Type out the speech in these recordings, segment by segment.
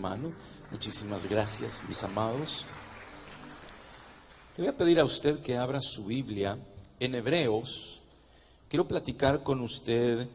hermano. Muchísimas gracias, mis amados. Le voy a pedir a usted que abra su Biblia en Hebreos. Quiero platicar con usted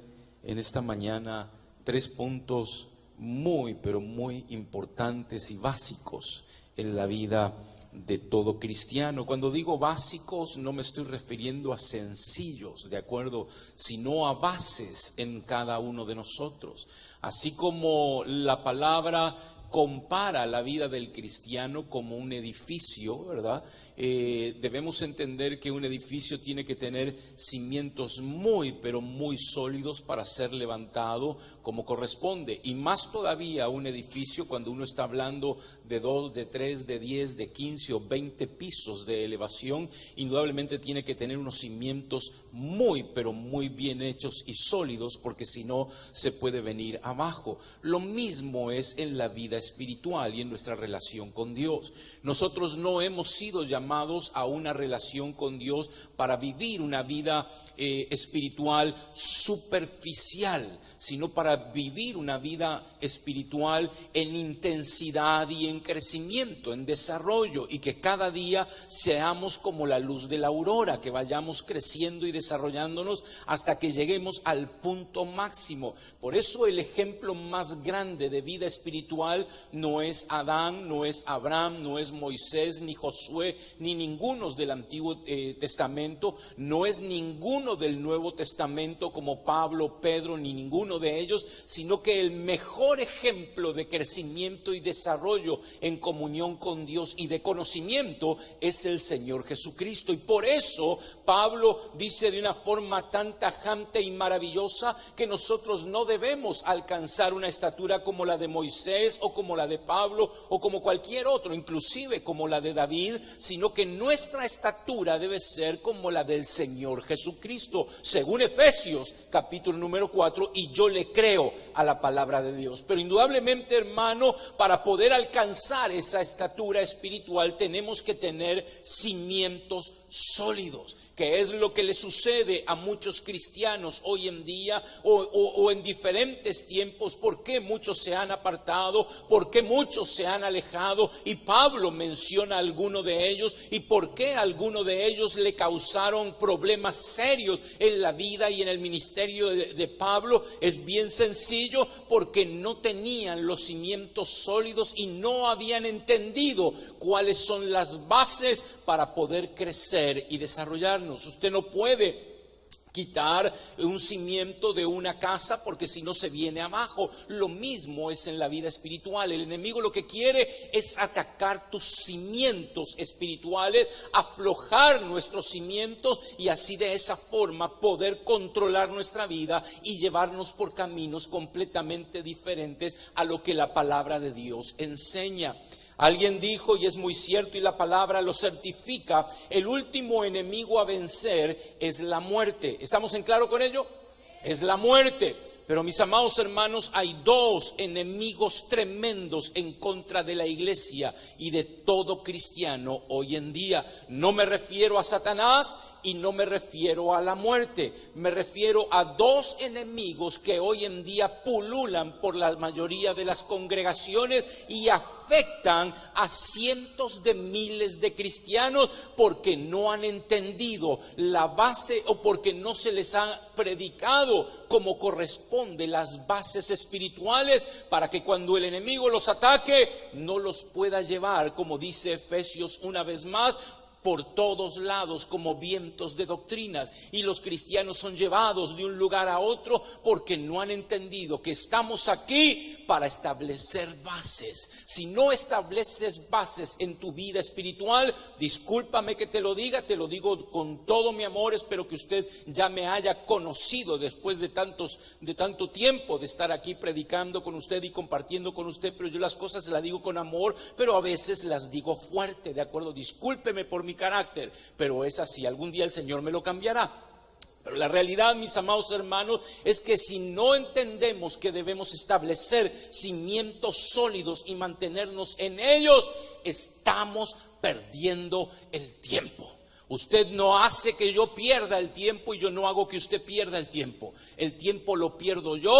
en esta mañana 3 puntos muy, pero muy importantes y básicos en la vida de todo cristiano. Cuando digo básicos, no me estoy refiriendo a sencillos, ¿de acuerdo? Sino a bases en cada uno de nosotros. Así como la palabra compara la vida del cristiano como un edificio, ¿verdad? Debemos entender que un edificio tiene que tener cimientos muy, pero muy sólidos para ser levantado como corresponde. Y más todavía un edificio cuando uno está hablando de 2, de 3, de 10, de 15 o 20 pisos de elevación, indudablemente tiene que tener unos cimientos muy, pero muy bien hechos y sólidos, porque si no se puede venir abajo. Lo mismo es en la vida espiritual y en nuestra relación con Dios. Nosotros no hemos sido llamados a una relación con Dios para vivir una vida espiritual superficial, sino para vivir una vida espiritual en intensidad y en crecimiento, en desarrollo, y que cada día seamos como la luz de la aurora, que vayamos creciendo y desarrollándonos hasta que lleguemos al punto máximo. Por eso el ejemplo más grande de vida espiritual no es Adán, no es Abraham, no es Moisés, ni Josué, ni ninguno del Antiguo Testamento, no es ninguno del Nuevo Testamento como Pablo, Pedro, ni ninguno de ellos, sino que el mejor ejemplo de crecimiento y desarrollo en comunión con Dios y de conocimiento es el Señor Jesucristo. Y por eso Pablo dice de una forma tan tajante y maravillosa que nosotros no debemos alcanzar una estatura como la de Moisés o como la de Pablo o como cualquier otro, inclusive como la de David, sino que nuestra estatura debe ser como la del Señor Jesucristo, según Efesios capítulo número 4, y yo le creo a la palabra de Dios. Pero indudablemente, hermano, para poder alcanzar esa estatura espiritual tenemos que tener cimientos sólidos, que es lo que le sucede a muchos cristianos hoy en día o en diferentes tiempos. ¿Por qué muchos se han apartado? ¿Por qué muchos se han alejado? Y Pablo menciona a alguno de ellos. ¿Y por qué a alguno de ellos le causaron problemas serios en la vida y en el ministerio de Pablo? Es bien sencillo, porque no tenían los cimientos sólidos y no habían entendido cuáles son las bases para poder crecer y desarrollarnos. Usted no puede quitar un cimiento de una casa porque si no se viene abajo. Lo mismo es en la vida espiritual. El enemigo lo que quiere es atacar tus cimientos espirituales, aflojar nuestros cimientos y así de esa forma poder controlar nuestra vida y llevarnos por caminos completamente diferentes a lo que la palabra de Dios enseña. Alguien dijo, y es muy cierto y la palabra lo certifica, el último enemigo a vencer es la muerte. ¿Estamos en claro con ello? Es la muerte. Pero mis amados hermanos, hay 2 enemigos tremendos en contra de la iglesia y de todo cristiano hoy en día. No me refiero a Satanás y no me refiero a la muerte. Me refiero a 2 enemigos que hoy en día pululan por la mayoría de las congregaciones y afectan a cientos de miles de cristianos porque no han entendido la base o porque no se les ha predicado como corresponde las bases espirituales para que cuando el enemigo los ataque no los pueda llevar, como dice Efesios una vez más, por todos lados como vientos de doctrinas. Y los cristianos son llevados de un lugar a otro porque no han entendido que estamos aquí para establecer bases. Si no estableces bases en tu vida espiritual, discúlpame que te lo digo con todo mi amor. Espero que usted ya me haya conocido después de tanto tiempo de estar aquí predicando con usted y compartiendo con usted, pero yo las cosas las digo con amor, pero a veces las digo fuerte, ¿de acuerdo? Discúlpeme por mi carácter, pero es así. Algún día el Señor me lo cambiará. Pero la realidad, mis amados hermanos, es que si no entendemos que debemos establecer cimientos sólidos y mantenernos en ellos, estamos perdiendo el tiempo. Usted no hace que yo pierda el tiempo y yo no hago que usted pierda el tiempo. El tiempo lo pierdo yo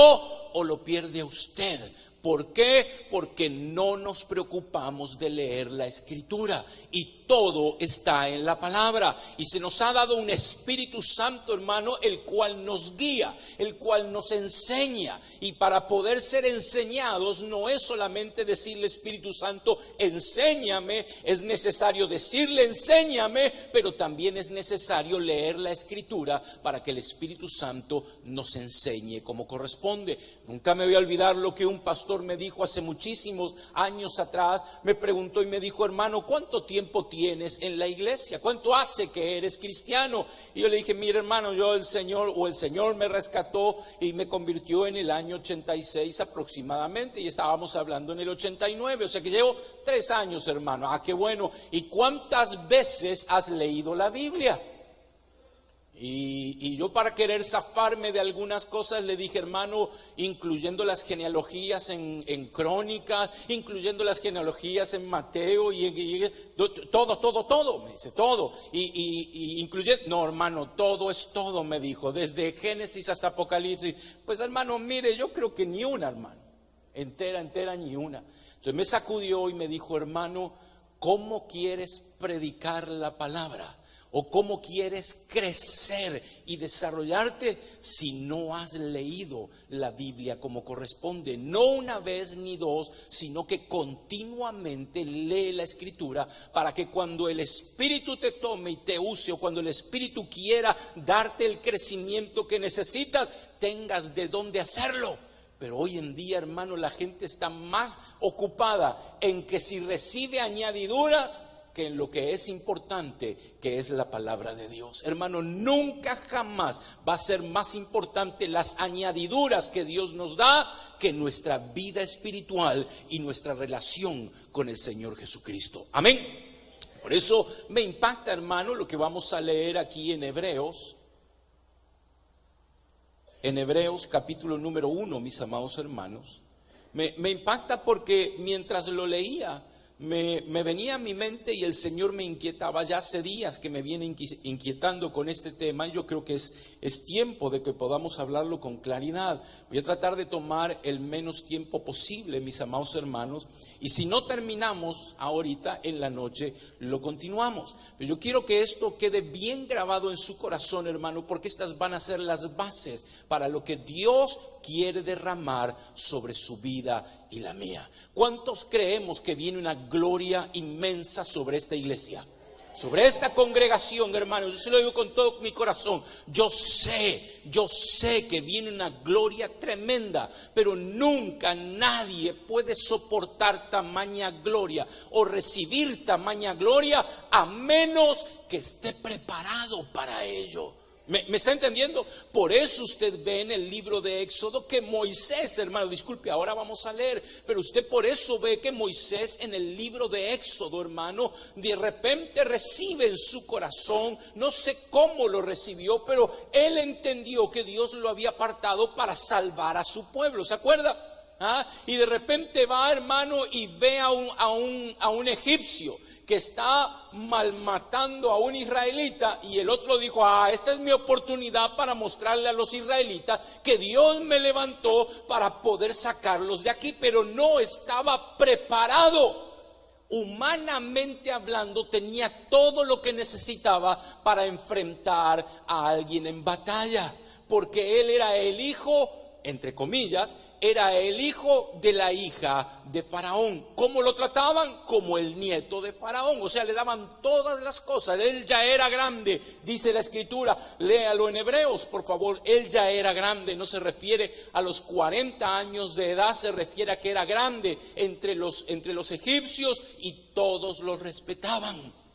o lo pierde usted. ¿Por qué? Porque no nos preocupamos de leer la Escritura, y todo está en la palabra. Y se nos ha dado un Espíritu Santo, hermano, el cual nos guía, el cual nos enseña. Y para poder ser enseñados no es solamente decirle: Espíritu Santo, enséñame. Es necesario decirle: enséñame, pero también es necesario leer la Escritura para que el Espíritu Santo nos enseñe como corresponde. Nunca me voy a olvidar lo que un pastor me dijo hace muchísimos años atrás. Me preguntó y me dijo: hermano, ¿cuánto tiempo tienes en la iglesia? ¿Cuánto hace que eres cristiano? Y yo le dije: mire, hermano, el Señor me rescató y me convirtió en el año 86 aproximadamente, y estábamos hablando en el 89, o sea que llevo 3 años, hermano. Ah, qué bueno. ¿Y cuántas veces has leído la Biblia? Y yo, para querer zafarme de algunas cosas, le dije: hermano, incluyendo las genealogías en Crónicas, incluyendo las genealogías en Mateo, y todo, me dice, todo, y incluyendo, no, hermano, todo es todo, me dijo, desde Génesis hasta Apocalipsis. Pues, hermano, mire, yo creo que ni una, hermano, entera, ni una. Entonces me sacudió y me dijo: hermano, ¿cómo quieres predicar la palabra? ¿O cómo quieres crecer y desarrollarte si no has leído la Biblia como corresponde? No una vez ni dos, sino que continuamente lee la Escritura, para que cuando el Espíritu te tome y te use, o cuando el Espíritu quiera darte el crecimiento que necesitas, tengas de dónde hacerlo. Pero hoy en día, hermano, la gente está más ocupada en que si recibe añadiduras que en lo que es importante, que es la palabra de Dios. Hermano, nunca jamás va a ser más importante las añadiduras que Dios nos da que nuestra vida espiritual y nuestra relación con el Señor Jesucristo. Amén. Por eso me impacta, hermano, lo que vamos a leer aquí en Hebreos. En Hebreos capítulo número 1, mis amados hermanos. Me impacta porque mientras lo leía, me venía a mi mente, y el Señor me inquietaba. Ya hace días que me viene inquietando con este tema, y yo creo que es tiempo de que podamos hablarlo con claridad. Voy a tratar de tomar el menos tiempo posible, mis amados hermanos, y si no terminamos ahorita en la noche, lo continuamos. Pero yo quiero que esto quede bien grabado en su corazón, hermano, porque estas van a ser las bases para lo que Dios quiere derramar sobre su vida y la mía. ¿Cuántos creemos que viene una gloria inmensa sobre esta iglesia, sobre esta congregación, hermanos? Yo se lo digo con todo mi corazón. Yo sé que viene una gloria tremenda, pero nunca nadie puede soportar tamaña gloria o recibir tamaña gloria a menos que esté preparado para ello. ¿Me está entendiendo? Por eso usted ve en el libro de Éxodo que Moisés, hermano, disculpe, ahora vamos a leer, pero usted por eso ve que Moisés en el libro de Éxodo, hermano, de repente recibe en su corazón, no sé cómo lo recibió, pero él entendió que Dios lo había apartado para salvar a su pueblo, ¿se acuerda? Y de repente va, hermano, y ve a un egipcio que está malmatando a un israelita, y el otro dijo: esta es mi oportunidad para mostrarle a los israelitas que Dios me levantó para poder sacarlos de aquí. Pero no estaba preparado. Humanamente hablando, tenía todo lo que necesitaba para enfrentar a alguien en batalla, porque él era el hijo, entre comillas, era el hijo de la hija de Faraón. ¿Cómo lo trataban? Como el nieto de Faraón. O sea, le daban todas las cosas. Él ya era grande, dice la Escritura. Léalo en Hebreos, por favor. Él ya era grande. No se refiere a los 40 años de edad, se refiere a que era grande entre los egipcios, y todos lo respetaban.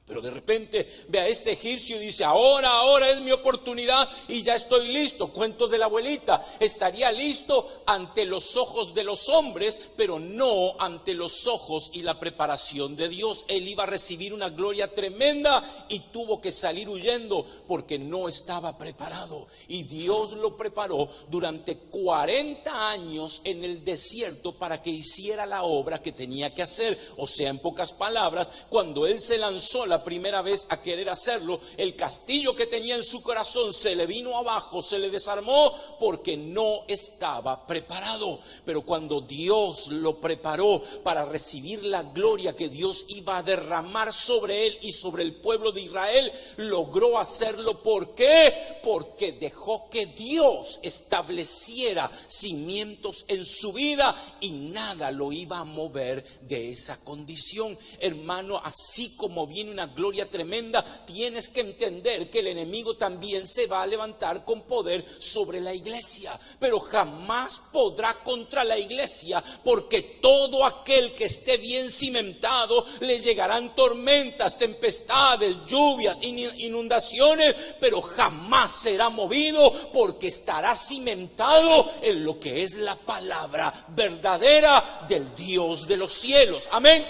Pero de repente ve a este egipcio y dice: ahora es mi oportunidad y ya estoy listo. Cuento de la abuelita, estaría listo ante los ojos de los hombres, pero no ante los ojos y la preparación de Dios. Él iba a recibir una gloria tremenda y tuvo que salir huyendo porque no estaba preparado. Y Dios lo preparó durante 40 años en el desierto para que hiciera la obra que tenía que hacer. O sea, en pocas palabras, cuando él se lanzó la la primera vez a querer hacerlo, el castillo que tenía en su corazón se le vino abajo, se le desarmó porque no estaba preparado. Pero cuando Dios lo preparó para recibir la gloria que Dios iba a derramar sobre él y sobre el pueblo de Israel, logró hacerlo. ¿Por qué? Porque dejó que Dios estableciera cimientos en su vida y nada lo iba a mover de esa condición. Hermano, así como viene una gloria tremenda, tienes que entender que el enemigo también se va a levantar con poder sobre la iglesia, pero jamás podrá contra la iglesia, porque todo aquel que esté bien cimentado, le llegarán tormentas, tempestades, lluvias, inundaciones, pero jamás será movido, porque estará cimentado en lo que es la palabra verdadera del Dios de los cielos. Amén.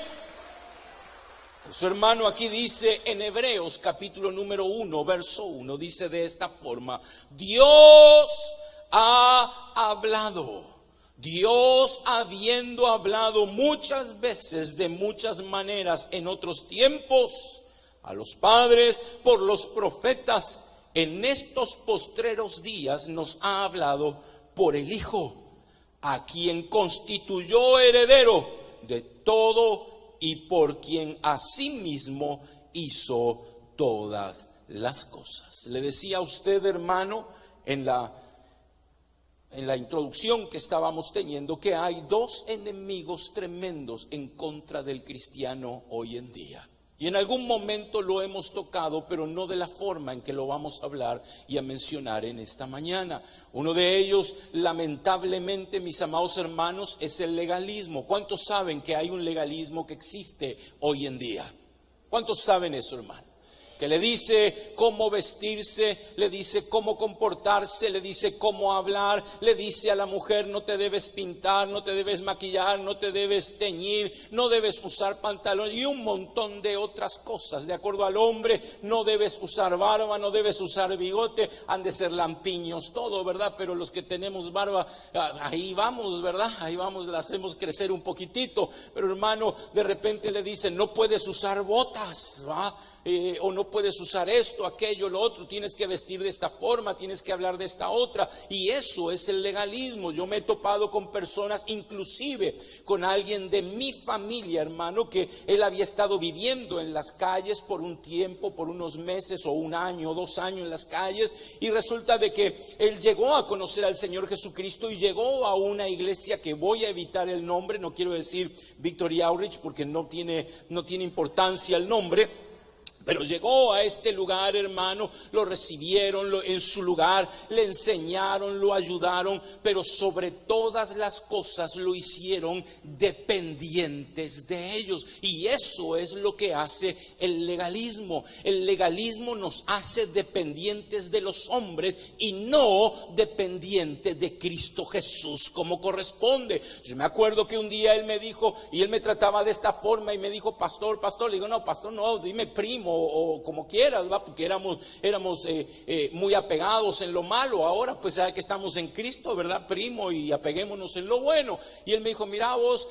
Su hermano aquí dice en Hebreos capítulo número 1, verso 1, dice de esta forma: Dios ha hablado. Dios, habiendo hablado muchas veces, de muchas maneras, en otros tiempos, a los padres por los profetas, en estos postreros días nos ha hablado por el Hijo, a quien constituyó heredero de todo y por quien asimismo hizo todas las cosas. Le decía a usted, hermano, en la introducción que estábamos teniendo, que hay dos enemigos tremendos en contra del cristiano hoy en día. Y en algún momento lo hemos tocado, pero no de la forma en que lo vamos a hablar y a mencionar en esta mañana. Uno de ellos, lamentablemente, mis amados hermanos, es el legalismo. ¿Cuántos saben que hay un legalismo que existe hoy en día? ¿Cuántos saben eso, hermano? Que le dice cómo vestirse, le dice cómo comportarse, le dice cómo hablar, le dice a la mujer: no te debes pintar, no te debes maquillar, no te debes teñir, no debes usar pantalón y un montón de otras cosas. De acuerdo al hombre, no debes usar barba, no debes usar bigote, han de ser lampiños todo, ¿verdad? Pero los que tenemos barba, ahí vamos, ¿verdad? Ahí vamos, la hacemos crecer un poquitito. Pero hermano, de repente le dicen: no puedes usar botas, ¿va? O no puedes usar esto, aquello, lo otro, tienes que vestir de esta forma, tienes que hablar de esta otra. Y eso es el legalismo. Yo me he topado con personas, inclusive con alguien de mi familia, hermano, que él había estado viviendo en las calles por un tiempo, por unos meses o un año o 2 años en las calles, y resulta de que él llegó a conocer al Señor Jesucristo y llegó a una iglesia que voy a evitar el nombre, no quiero decir Victory Outreach porque no tiene importancia el nombre. Pero llegó a este lugar, hermano, lo recibieron en su lugar, le enseñaron, lo ayudaron, pero sobre todas las cosas lo hicieron dependientes de ellos. Y eso es lo que hace el legalismo. El legalismo nos hace dependientes de los hombres y no dependientes de Cristo Jesús como corresponde. Yo me acuerdo que un día él me dijo, y él me trataba de esta forma y me dijo: pastor, le digo: no, pastor, no, dime primo o como quieras, ¿va? Porque éramos muy apegados en lo malo. Ahora pues ya que estamos en Cristo, ¿verdad, primo? Y apeguémonos en lo bueno. Y él me dijo: mira vos,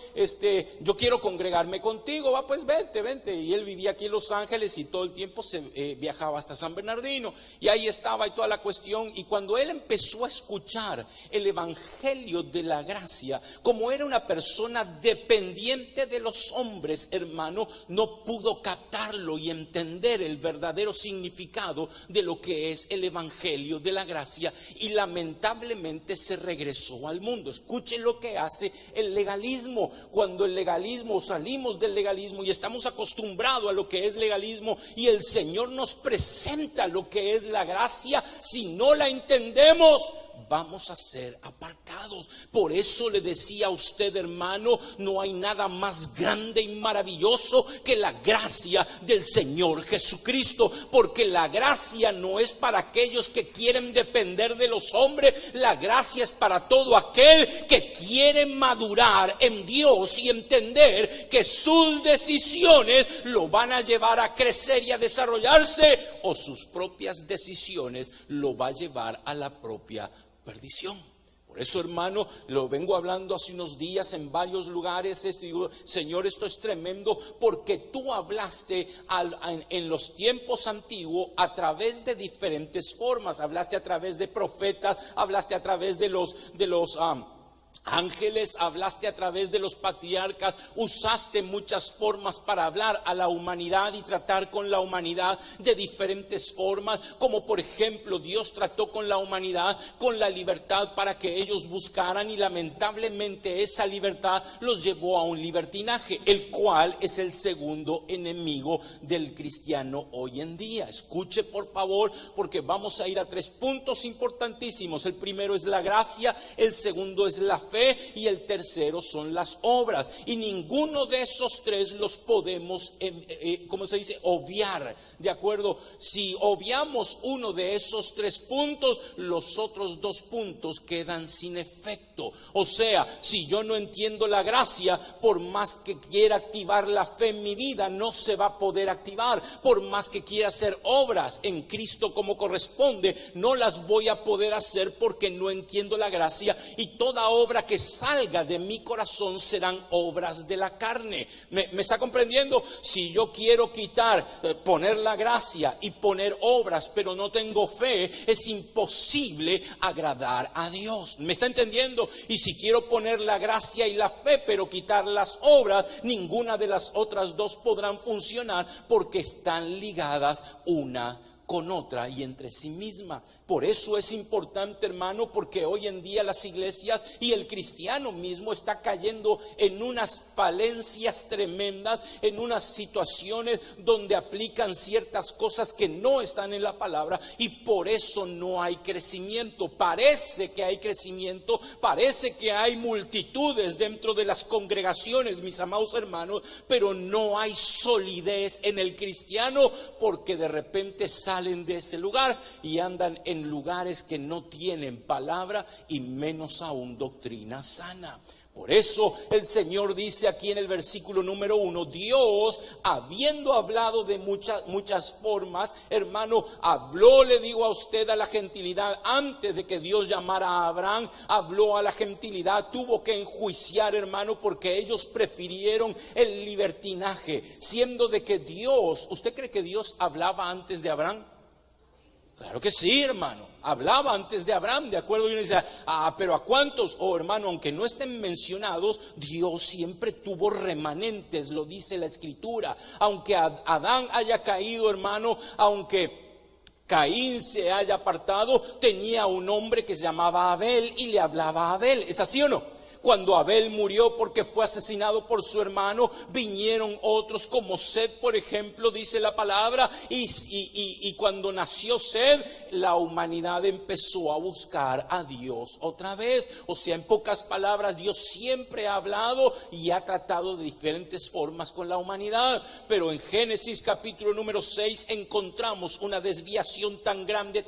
yo quiero congregarme contigo, va, pues vente. Y él vivía aquí en Los Ángeles y todo el tiempo se viajaba hasta San Bernardino, y ahí estaba y toda la cuestión. Y cuando él empezó a escuchar el evangelio de la gracia, como era una persona dependiente de los hombres, hermano, no pudo captarlo y entender el verdadero significado de lo que es el evangelio de la gracia, y lamentablemente se regresó al mundo. Escuchen lo que hace el legalismo. Cuando el legalismo, salimos del legalismo y estamos acostumbrados a lo que es legalismo, y el Señor nos presenta lo que es la gracia, si no la entendemos, vamos a ser apartados. Por eso le decía a usted, hermano, no hay nada más grande y maravilloso que la gracia del Señor Jesucristo, porque la gracia no es para aquellos que quieren depender de los hombres. La gracia es para todo aquel que quiere madurar en Dios y entender que sus decisiones lo van a llevar a crecer y a desarrollarse, o sus propias decisiones lo va a llevar a la propia perdición. Por Por eso, hermano, lo vengo hablando hace unos días en varios lugares. Digo, Señor, esto es tremendo, porque tú hablaste en los tiempos antiguos a través de diferentes formas. Hablaste a través de profetas, hablaste a través de los ángeles, hablaste a través de los patriarcas, usaste muchas formas para hablar a la humanidad y tratar con la humanidad de diferentes formas, como por ejemplo Dios trató con la humanidad con la libertad para que ellos buscaran, y lamentablemente esa libertad los llevó a un libertinaje, el cual es el segundo enemigo del cristiano hoy en día. Escuche por favor, porque vamos a ir a 3 puntos importantísimos. El primero es la gracia, el segundo es la fe y el tercero son las obras, y ninguno de esos 3 los podemos ¿cómo se dice? Obviar, ¿de acuerdo? Si obviamos uno de esos 3 puntos, los otros 2 puntos quedan sin efecto. O sea, si yo no entiendo la gracia, por más que quiera activar la fe en mi vida, no se va a poder activar. Por más que quiera hacer obras en Cristo como corresponde, no las voy a poder hacer porque no entiendo la gracia, y toda obra que salga de mi corazón serán obras de la carne. ¿Me está comprendiendo? Si yo quiero poner la gracia y poner obras, pero no tengo fe, es imposible agradar a Dios. ¿Me está entendiendo? Y si quiero poner la gracia y la fe, pero quitar las obras, ninguna de las otras 2 podrán funcionar, porque están ligadas una con otra y entre sí misma. Por eso es importante, hermano, porque hoy en día las iglesias y el cristiano mismo está cayendo en unas falencias tremendas, en unas situaciones donde aplican ciertas cosas que no están en la palabra, y por eso no hay crecimiento. Parece que hay crecimiento, parece que hay multitudes dentro de las congregaciones, mis amados hermanos, pero no hay solidez en el cristiano, porque de repente salen de ese lugar y andan en lugares que no tienen palabra y menos aún doctrina sana. Por eso el Señor dice aquí en el versículo número 1, Dios, habiendo hablado de muchas formas, hermano, habló, le digo a usted, a la gentilidad. Antes de que Dios llamara a Abraham, habló a la gentilidad. Tuvo que enjuiciar, hermano, porque ellos prefirieron el libertinaje, siendo de que Dios, ¿usted cree que Dios hablaba antes de Abraham? Claro que sí, hermano, hablaba antes de Abraham, ¿de acuerdo? Y uno dice, pero ¿a cuántos? Hermano, aunque no estén mencionados, Dios siempre tuvo remanentes, lo dice la Escritura. Aunque Adán haya caído, hermano, aunque Caín se haya apartado, tenía un hombre que se llamaba Abel y le hablaba a Abel. ¿Es así o no? Cuando Abel murió porque fue asesinado por su hermano, vinieron otros como Sed, por ejemplo, dice la palabra, y cuando nació Sed, la humanidad empezó a buscar a Dios otra vez. O sea, en pocas palabras, Dios siempre ha hablado y ha tratado de diferentes formas con la humanidad. Pero en Génesis capítulo número 6 encontramos una desviación tan grande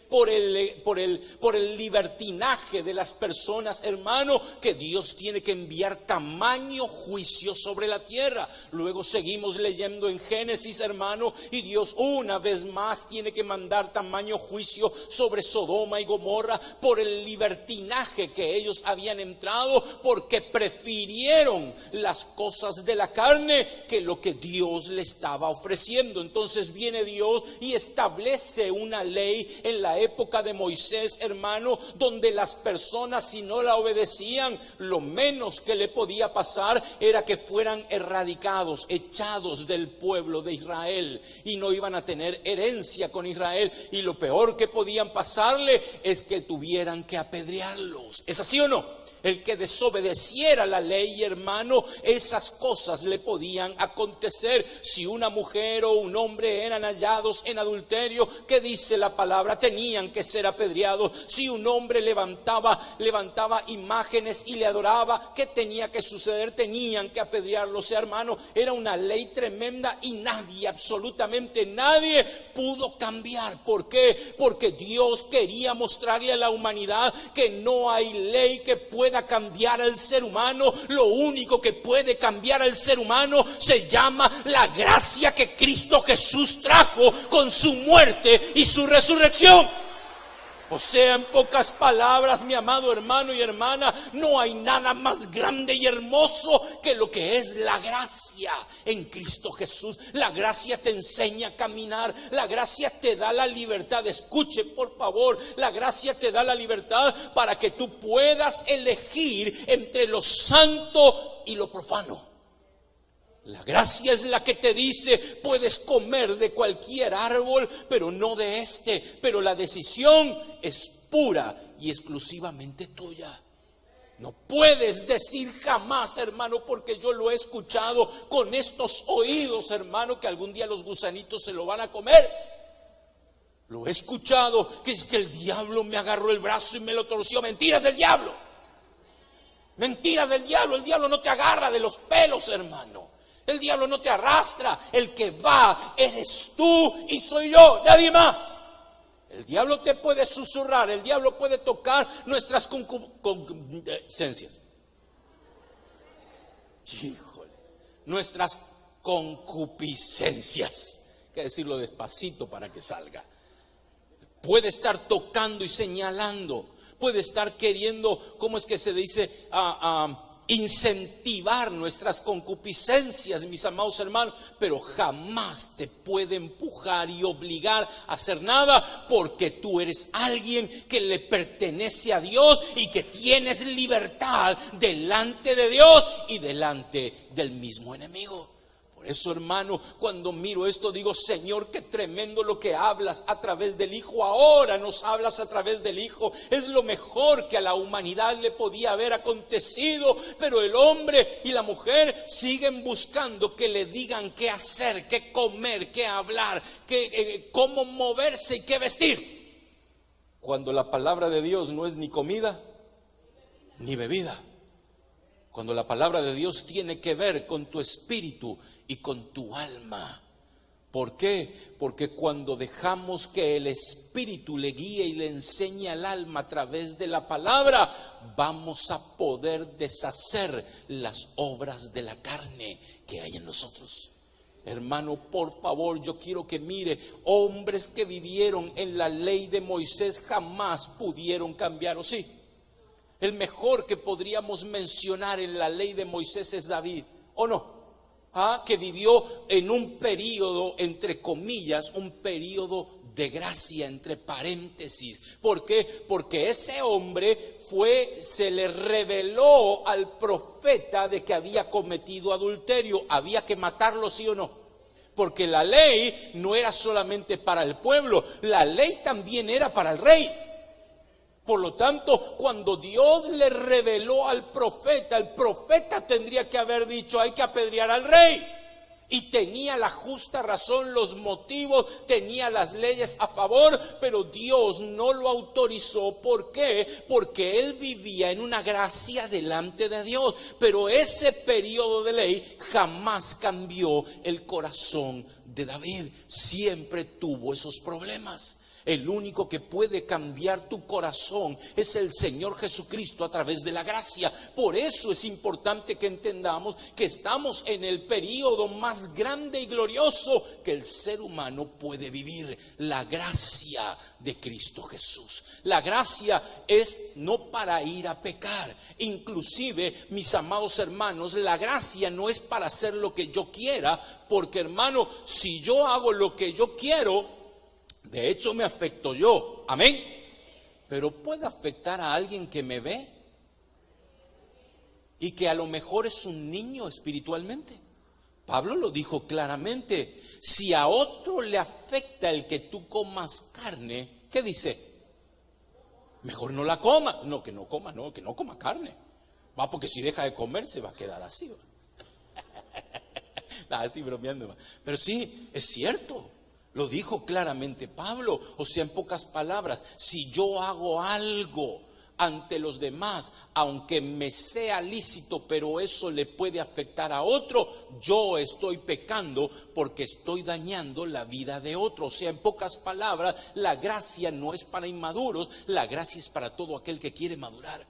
por el libertinaje de las personas, hermano, que Dios tiene que enviar tamaño juicio sobre la tierra. Luego seguimos leyendo en Génesis, hermano, y Dios una vez más tiene que mandar tamaño juicio sobre Sodoma y Gomorra por el libertinaje que ellos habían entrado, porque prefirieron las cosas de la carne que lo que Dios le estaba ofreciendo. Entonces viene Dios y establece una ley en la época de Moisés, hermano, donde las personas, si no la obedecían, lo menos que le podía pasar era que fueran erradicados, echados del pueblo de Israel, y no iban a tener herencia con Israel, y lo peor que podían pasarle es que tuvieran que apedrearlos. ¿Es así o no? El que desobedeciera la ley, hermano, esas cosas le podían acontecer. Si una mujer o un hombre eran hallados en adulterio, ¿qué dice la palabra? Tenían que ser apedreados. Si un hombre levantaba imágenes y le adoraba, ¿qué tenía que suceder? Tenían que apedrearlo. O sea, hermano, era una ley tremenda y nadie, absolutamente nadie, pudo cambiar. ¿Por qué? Porque Dios quería mostrarle a la humanidad que no hay ley que pueda cambiar al ser humano. Lo único que puede cambiar al ser humano se llama la gracia que Cristo Jesús trajo con su muerte y su resurrección. O sea, en pocas palabras, mi amado hermano y hermana, no hay nada más grande y hermoso que lo que es la gracia en Cristo Jesús. La gracia te enseña a caminar, la gracia te da la libertad. Escuche, por favor, la gracia te da la libertad para que tú puedas elegir entre lo santo y lo profano. La gracia es la que te dice: puedes comer de cualquier árbol, pero no de este. Pero la decisión es pura y exclusivamente tuya. No puedes decir jamás, hermano, porque yo lo he escuchado con estos oídos, hermano, que algún día los gusanitos se lo van a comer. Lo he escuchado, que es que el diablo me agarró el brazo y me lo torció. Mentiras del diablo. Mentiras del diablo. El diablo no te agarra de los pelos, hermano. El diablo no te arrastra. El que va eres tú y soy yo, nadie más. El diablo te puede susurrar, el diablo puede tocar nuestras concupiscencias. Híjole, nuestras concupiscencias. Hay que decirlo despacito para que salga. Puede estar tocando y señalando. Puede estar queriendo, ¿cómo es que se dice? Incentivar nuestras concupiscencias, mis amados hermanos, pero jamás te puede empujar y obligar a hacer nada, porque tú eres alguien que le pertenece a Dios y que tienes libertad delante de Dios y delante del mismo enemigo. Por eso, hermano, cuando miro esto digo: Señor, qué tremendo lo que hablas a través del Hijo. Ahora nos hablas a través del Hijo. Es lo mejor que a la humanidad le podía haber acontecido. Pero el hombre y la mujer siguen buscando que le digan qué hacer, qué comer, qué hablar, cómo moverse y qué vestir, cuando la palabra de Dios no es ni comida ni bebida. Cuando la palabra de Dios tiene que ver con tu espíritu y con tu alma. ¿Por qué? Porque cuando dejamos que el espíritu le guíe y le enseñe al alma a través de la palabra, vamos a poder deshacer las obras de la carne que hay en nosotros. Hermano, por favor, yo quiero que mire: hombres que vivieron en la ley de Moisés jamás pudieron cambiar, ¿o sí? El mejor que podríamos mencionar en la ley de Moisés es David, ¿o no? Que vivió en un periodo, entre comillas, un periodo de gracia, entre paréntesis. ¿Por qué? Porque ese hombre se le reveló al profeta de que había cometido adulterio. Había que matarlo, ¿sí o no? Porque la ley no era solamente para el pueblo, la ley también era para el rey. Por lo tanto, cuando Dios le reveló al profeta, el profeta tendría que haber dicho: hay que apedrear al rey. Y tenía la justa razón, los motivos, tenía las leyes a favor, pero Dios no lo autorizó. ¿Por qué? Porque él vivía en una gracia delante de Dios. Pero ese periodo de ley jamás cambió el corazón de David. Siempre tuvo esos problemas. El único que puede cambiar tu corazón es el Señor Jesucristo a través de la gracia. Por eso es importante que entendamos que estamos en el periodo más grande y glorioso que el ser humano puede vivir: la gracia de Cristo Jesús. La gracia es no para ir a pecar. Inclusive, mis amados hermanos, la gracia no es para hacer lo que yo quiera, porque, hermano, si yo hago lo que yo quiero, de hecho me afecto yo, amén. Pero puede afectar a alguien que me ve y que a lo mejor es un niño espiritualmente. Pablo lo dijo claramente: si a otro le afecta el que tú comas carne, ¿qué dice? Mejor no la coma. Que no coma carne. Porque si deja de comer se va a quedar así. Nada, estoy bromeando. Pero sí, es cierto. Lo dijo claramente Pablo. O sea, en pocas palabras, si yo hago algo ante los demás, aunque me sea lícito, pero eso le puede afectar a otro, yo estoy pecando porque estoy dañando la vida de otro. O sea, en pocas palabras, la gracia no es para inmaduros, la gracia es para todo aquel que quiere madurar.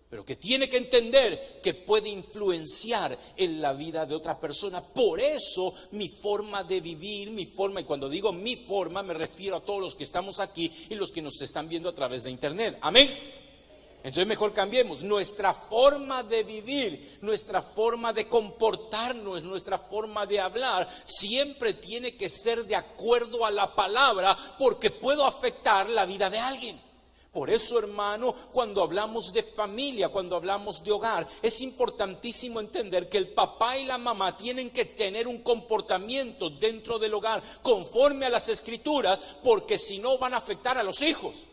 pero que tiene que entender que puede influenciar en la vida de otra persona. Por eso mi forma de vivir, y cuando digo mi forma me refiero a todos los que estamos aquí y los que nos están viendo a través de internet. Amén. Entonces mejor cambiemos nuestra forma de vivir, nuestra forma de comportarnos, nuestra forma de hablar, siempre tiene que ser de acuerdo a la palabra, porque puedo afectar la vida de alguien. Por eso, hermano, cuando hablamos de familia, cuando hablamos de hogar, es importantísimo entender que el papá y la mamá tienen que tener un comportamiento dentro del hogar conforme a las Escrituras, porque si no van a afectar a los hijos.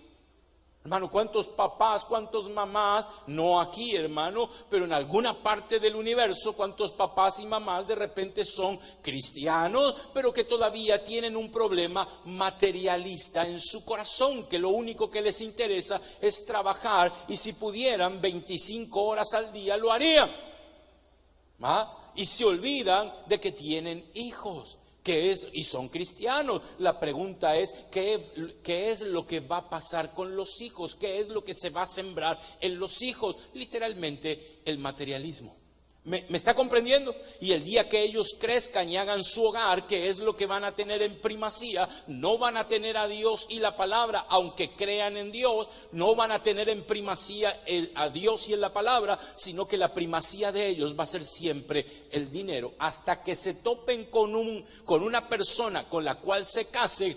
Hermano, ¿cuántos papás, cuántos mamás, no aquí, hermano, pero en alguna parte del universo, cuántos papás y mamás de repente son cristianos, pero que todavía tienen un problema materialista en su corazón, que lo único que les interesa es trabajar, y si pudieran 25 horas al día lo harían, ¿ah? Y se olvidan de que tienen hijos. Y son cristianos. La pregunta es, ¿qué es lo que va a pasar con los hijos? ¿Qué es lo que se va a sembrar en los hijos? Literalmente el materialismo. ¿Me está comprendiendo? Y el día que ellos crezcan y hagan su hogar, ¿qué es lo que van a tener en primacía? No van a tener a Dios y la palabra, aunque crean en Dios. No van a tener en primacía a Dios y en la palabra, sino que la primacía de ellos va a ser siempre el dinero, hasta que se topen con una persona con la cual se case,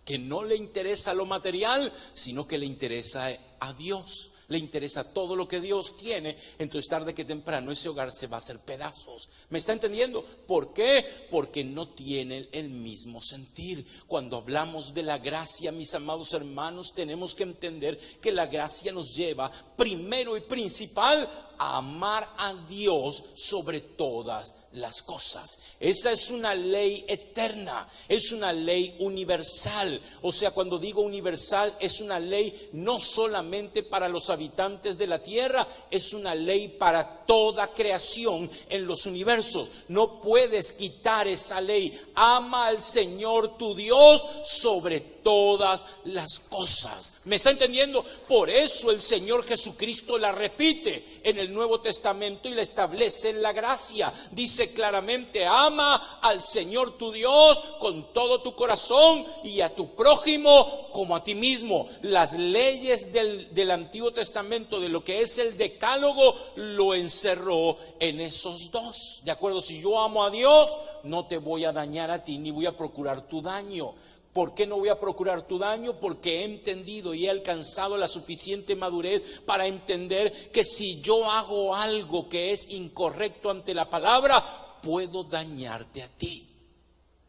que no le interesa lo material, sino que le interesa a Dios. Le interesa todo lo que Dios tiene. Entonces tarde que temprano ese hogar se va a hacer pedazos. ¿Me está entendiendo? ¿Por qué? Porque no tienen el mismo sentir. Cuando hablamos de la gracia, mis amados hermanos, tenemos que entender que la gracia nos lleva primero y principal a amar a Dios sobre todas las cosas. Esa es una ley eterna, es una ley universal. O sea, cuando digo universal, es una ley no solamente para los habitantes de la tierra, es una ley para toda creación en los universos. No puedes quitar esa ley. Ama al Señor tu Dios sobre todas las cosas. ¿Me está entendiendo? Por eso el Señor Jesucristo la repite en el Nuevo Testamento y la establece en la gracia. Dice claramente: ama al Señor tu Dios con todo tu corazón y a tu prójimo como a ti mismo. Las leyes del Antiguo Testamento, de lo que es el decálogo, lo encerró en esos dos. De acuerdo, si yo amo a Dios, no te voy a dañar a ti, ni voy a procurar tu daño. ¿Por qué no voy a procurar tu daño? Porque he entendido y he alcanzado la suficiente madurez para entender que si yo hago algo que es incorrecto ante la palabra, puedo dañarte a ti.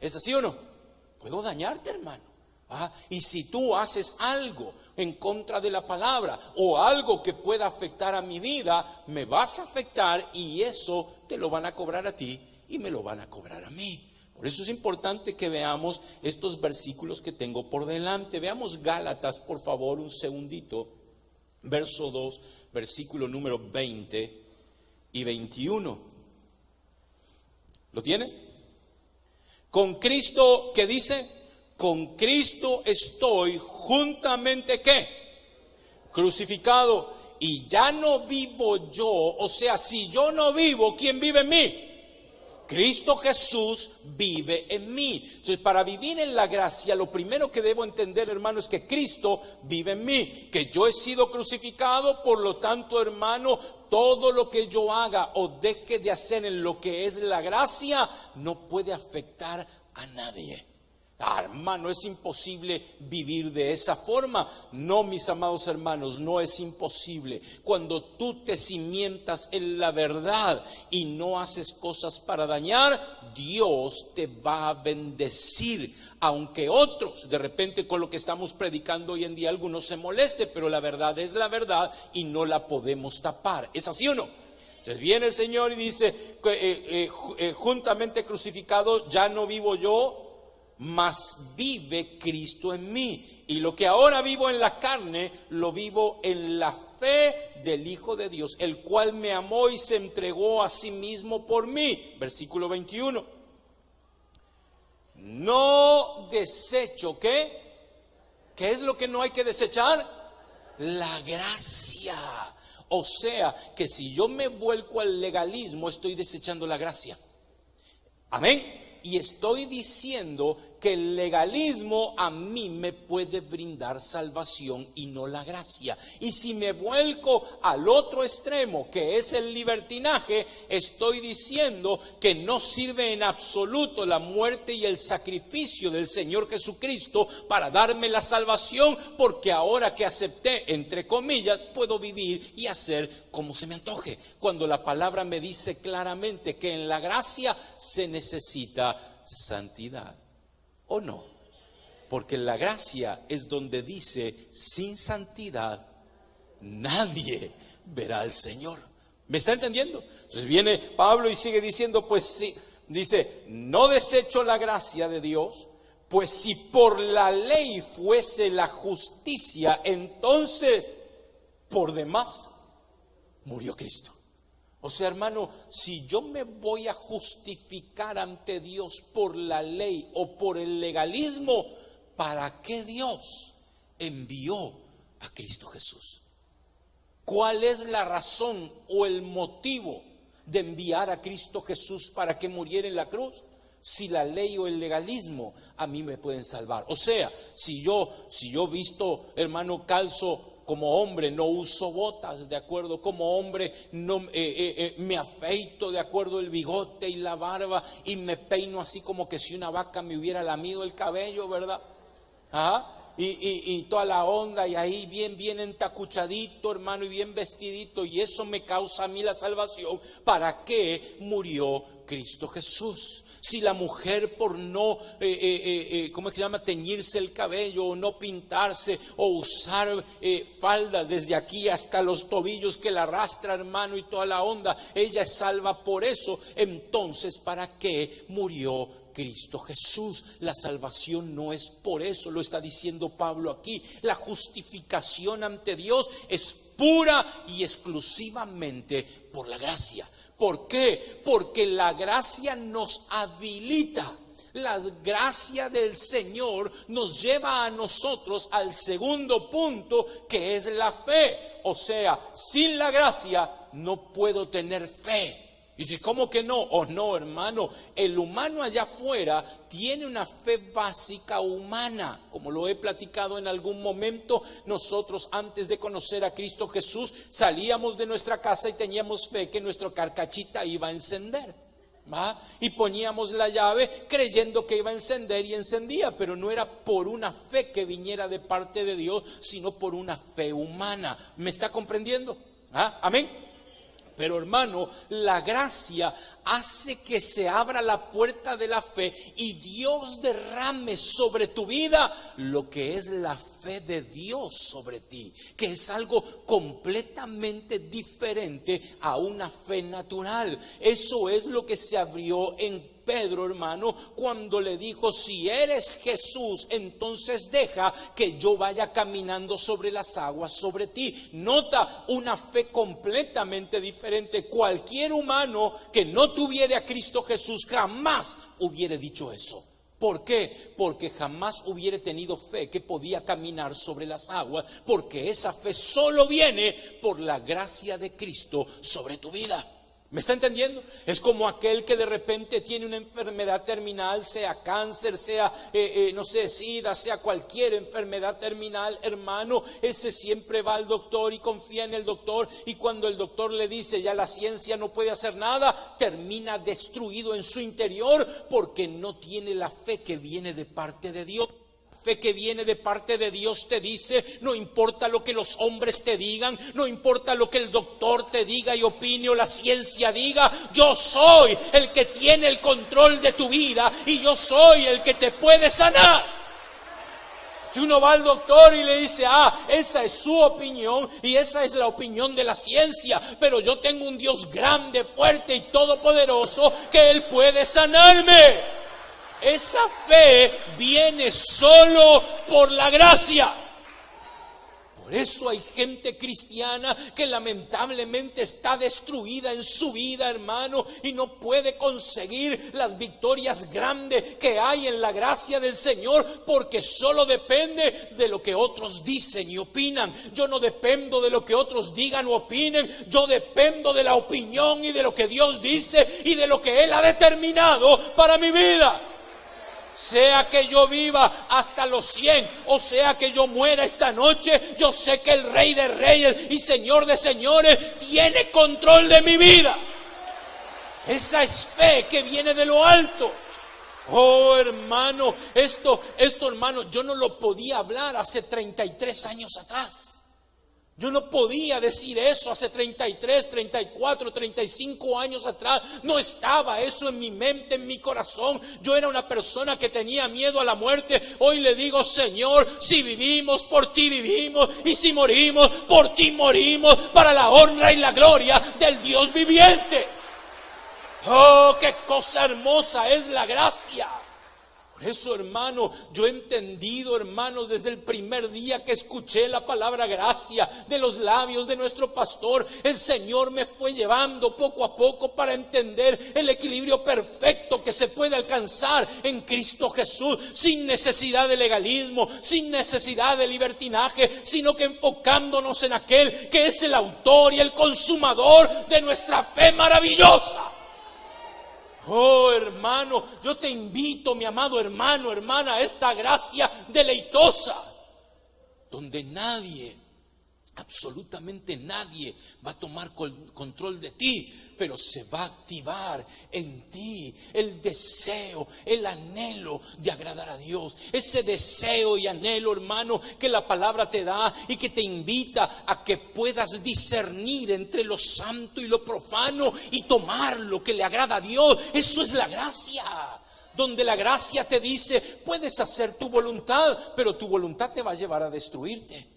¿Es así o no? Puedo dañarte, hermano. Y si tú haces algo en contra de la palabra o algo que pueda afectar a mi vida, me vas a afectar, y eso te lo van a cobrar a ti y me lo van a cobrar a mí. Por eso es importante que veamos estos versículos que tengo por delante. Veamos Gálatas, por favor, un segundito. Verso 2, versículo número 20 y 21. ¿Lo tienes? Con Cristo, ¿qué dice? Con Cristo estoy juntamente, ¿qué? Crucificado. Y ya no vivo yo. O sea, si yo no vivo, ¿quién vive en mí? Cristo Jesús vive en mí. Entonces, para vivir en la gracia, lo primero que debo entender, hermano, es que Cristo vive en mí, que yo he sido crucificado. Por lo tanto, hermano, todo lo que yo haga o deje de hacer en lo que es la gracia no puede afectar a nadie. Hermano, es imposible vivir de esa forma. No, mis amados hermanos, no es imposible. Cuando tú te cimientas en la verdad y no haces cosas para dañar, Dios te va a bendecir. Aunque otros, de repente con lo que estamos predicando hoy en día, algunos se molesten, pero la verdad es la verdad y no la podemos tapar. ¿Es así o no? Entonces viene el Señor y dice, juntamente crucificado, ya no vivo yo, mas vive Cristo en mí. Y lo que ahora vivo en la carne, lo vivo en la fe del Hijo de Dios, el cual me amó y se entregó a sí mismo por mí. Versículo 21. No desecho, ¿qué? ¿Qué es lo que no hay que desechar? La gracia. O sea, que si yo me vuelco al legalismo, estoy desechando la gracia. Amén. Y estoy diciendo que el legalismo a mí me puede brindar salvación y no la gracia. Y si me vuelco al otro extremo, que es el libertinaje, estoy diciendo que no sirve en absoluto la muerte y el sacrificio del Señor Jesucristo para darme la salvación, porque ahora que acepté, entre comillas, puedo vivir y hacer como se me antoje. Cuando la palabra me dice claramente que en la gracia se necesita santidad, ¿o no? Porque la gracia es donde dice: sin santidad nadie verá al Señor. ¿Me está entendiendo? Entonces viene Pablo y sigue diciendo, pues sí, dice: no desecho la gracia de Dios, pues si por la ley fuese la justicia, entonces por demás murió Cristo. O sea, hermano, si yo me voy a justificar ante Dios por la ley o por el legalismo, ¿para qué Dios envió a Cristo Jesús? ¿Cuál es la razón o el motivo de enviar a Cristo Jesús para que muriera en la cruz? Si la ley o el legalismo a mí me pueden salvar. O sea, si yo visto, hermano, calzo como hombre, no uso botas, de acuerdo, como hombre no me afeito, de acuerdo, el bigote y la barba, y me peino así como que si una vaca me hubiera lamido el cabello, ¿verdad? Y toda la onda, y ahí bien entacuchadito, hermano, y bien vestidito, y eso me causa a mí la salvación. ¿Para qué murió Cristo Jesús? Si la mujer, por no, ¿cómo es que se llama? Teñirse el cabello, o no pintarse, o usar faldas desde aquí hasta los tobillos que la arrastra, hermano, y toda la onda, ella es salva por eso. Entonces, ¿para qué murió Cristo Jesús? La salvación no es por eso, lo está diciendo Pablo aquí. La justificación ante Dios es pura y exclusivamente por la gracia. ¿Por qué? Porque la gracia nos habilita. La gracia del Señor nos lleva a nosotros al segundo punto, que es la fe. O sea, sin la gracia no puedo tener fe. Y si, ¿cómo que no? Oh, no, hermano, el humano allá afuera tiene una fe básica humana. Como lo he platicado en algún momento, nosotros antes de conocer a Cristo Jesús salíamos de nuestra casa y teníamos fe que nuestra carcachita iba a encender, ¿va? Y poníamos la llave creyendo que iba a encender y encendía, pero no era por una fe que viniera de parte de Dios, sino por una fe humana. ¿Me está comprendiendo? Amén. Pero, hermano, la gracia hace que se abra la puerta de la fe y Dios derrame sobre tu vida lo que es la fe de Dios sobre ti, que es algo completamente diferente a una fe natural. Eso es lo que se abrió en Pedro, hermano, cuando le dijo: si eres Jesús, entonces deja que yo vaya caminando sobre las aguas sobre ti. Nota, una fe completamente diferente. Cualquier humano que no tuviera a Cristo Jesús jamás hubiera dicho eso. ¿Por qué? Porque jamás hubiera tenido fe que podía caminar sobre las aguas, porque esa fe solo viene por la gracia de Cristo sobre tu vida. ¿Me está entendiendo? Es como aquel que de repente tiene una enfermedad terminal, sea cáncer, sea, no sé, SIDA, sea cualquier enfermedad terminal, hermano. Ese siempre va al doctor y confía en el doctor. Y cuando el doctor le dice: ya la ciencia no puede hacer nada, termina destruido en su interior porque no tiene la fe que viene de parte de Dios. Fe que viene de parte de Dios te dice: no importa lo que los hombres te digan, no importa lo que el doctor te diga y opine o la ciencia diga, yo soy el que tiene el control de tu vida y yo soy el que te puede sanar. Si uno va al doctor y le dice: esa es su opinión y esa es la opinión de la ciencia, pero yo tengo un Dios grande, fuerte y todopoderoso que Él puede sanarme. Esa fe viene solo por la gracia. Por eso hay gente cristiana que lamentablemente está destruida en su vida, hermano, y no puede conseguir las victorias grandes que hay en la gracia del Señor, porque solo depende de lo que otros dicen y opinan. Yo no dependo de lo que otros digan o opinen, yo dependo de la opinión y de lo que Dios dice y de lo que Él ha determinado para mi vida. Sea que yo viva hasta los 100 o sea que yo muera esta noche, yo sé que el Rey de Reyes y Señor de Señores tiene control de mi vida. Esa es fe que viene de lo alto. Oh, hermano, esto hermano, yo no lo podía hablar hace 33 años atrás. Yo no podía decir eso hace 33, 34, 35 años atrás. No estaba eso en mi mente, en mi corazón. Yo era una persona que tenía miedo a la muerte. Hoy le digo: Señor, si vivimos, por ti vivimos, y si morimos, por ti morimos, para la honra y la gloria del Dios viviente. Oh, qué cosa hermosa es la gracia. Por eso, hermano, yo he entendido, hermano, desde el primer día que escuché la palabra gracia de los labios de nuestro pastor, el Señor me fue llevando poco a poco para entender el equilibrio perfecto que se puede alcanzar en Cristo Jesús, sin necesidad de legalismo, sin necesidad de libertinaje, sino que enfocándonos en aquel que es el autor y el consumador de nuestra fe maravillosa. Oh, hermano, yo te invito, mi amado hermano, hermana, a esta gracia deleitosa, donde nadie, absolutamente nadie, va a tomar control de ti, pero se va a activar en ti el deseo, el anhelo de agradar a Dios. Ese deseo y anhelo, hermano, que la palabra te da y que te invita a que puedas discernir entre lo santo y lo profano y tomar lo que le agrada a Dios. Eso es la gracia. Donde la gracia te dice: puedes hacer tu voluntad, pero tu voluntad te va a llevar a destruirte.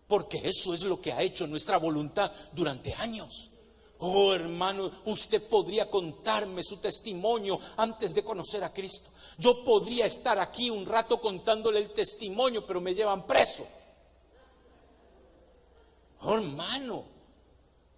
Porque eso es lo que ha hecho nuestra voluntad durante años. Oh, hermano, usted podría contarme su testimonio antes de conocer a Cristo. Yo podría estar aquí un rato contándole el testimonio, pero me llevan preso. Oh, hermano,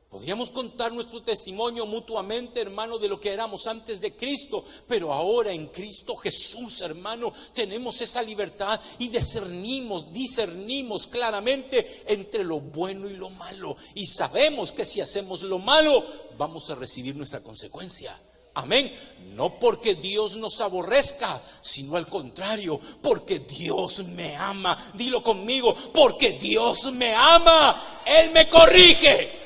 podríamos contar nuestro testimonio mutuamente, hermano, de lo que éramos antes de Cristo, pero ahora en Cristo Jesús, hermano, tenemos esa libertad y discernimos claramente entre lo bueno y lo malo, y sabemos que si hacemos lo malo vamos a recibir nuestra consecuencia. Amén. No porque Dios nos aborrezca, sino al contrario, porque Dios me ama. Dilo conmigo: porque Dios me ama, Él me corrige.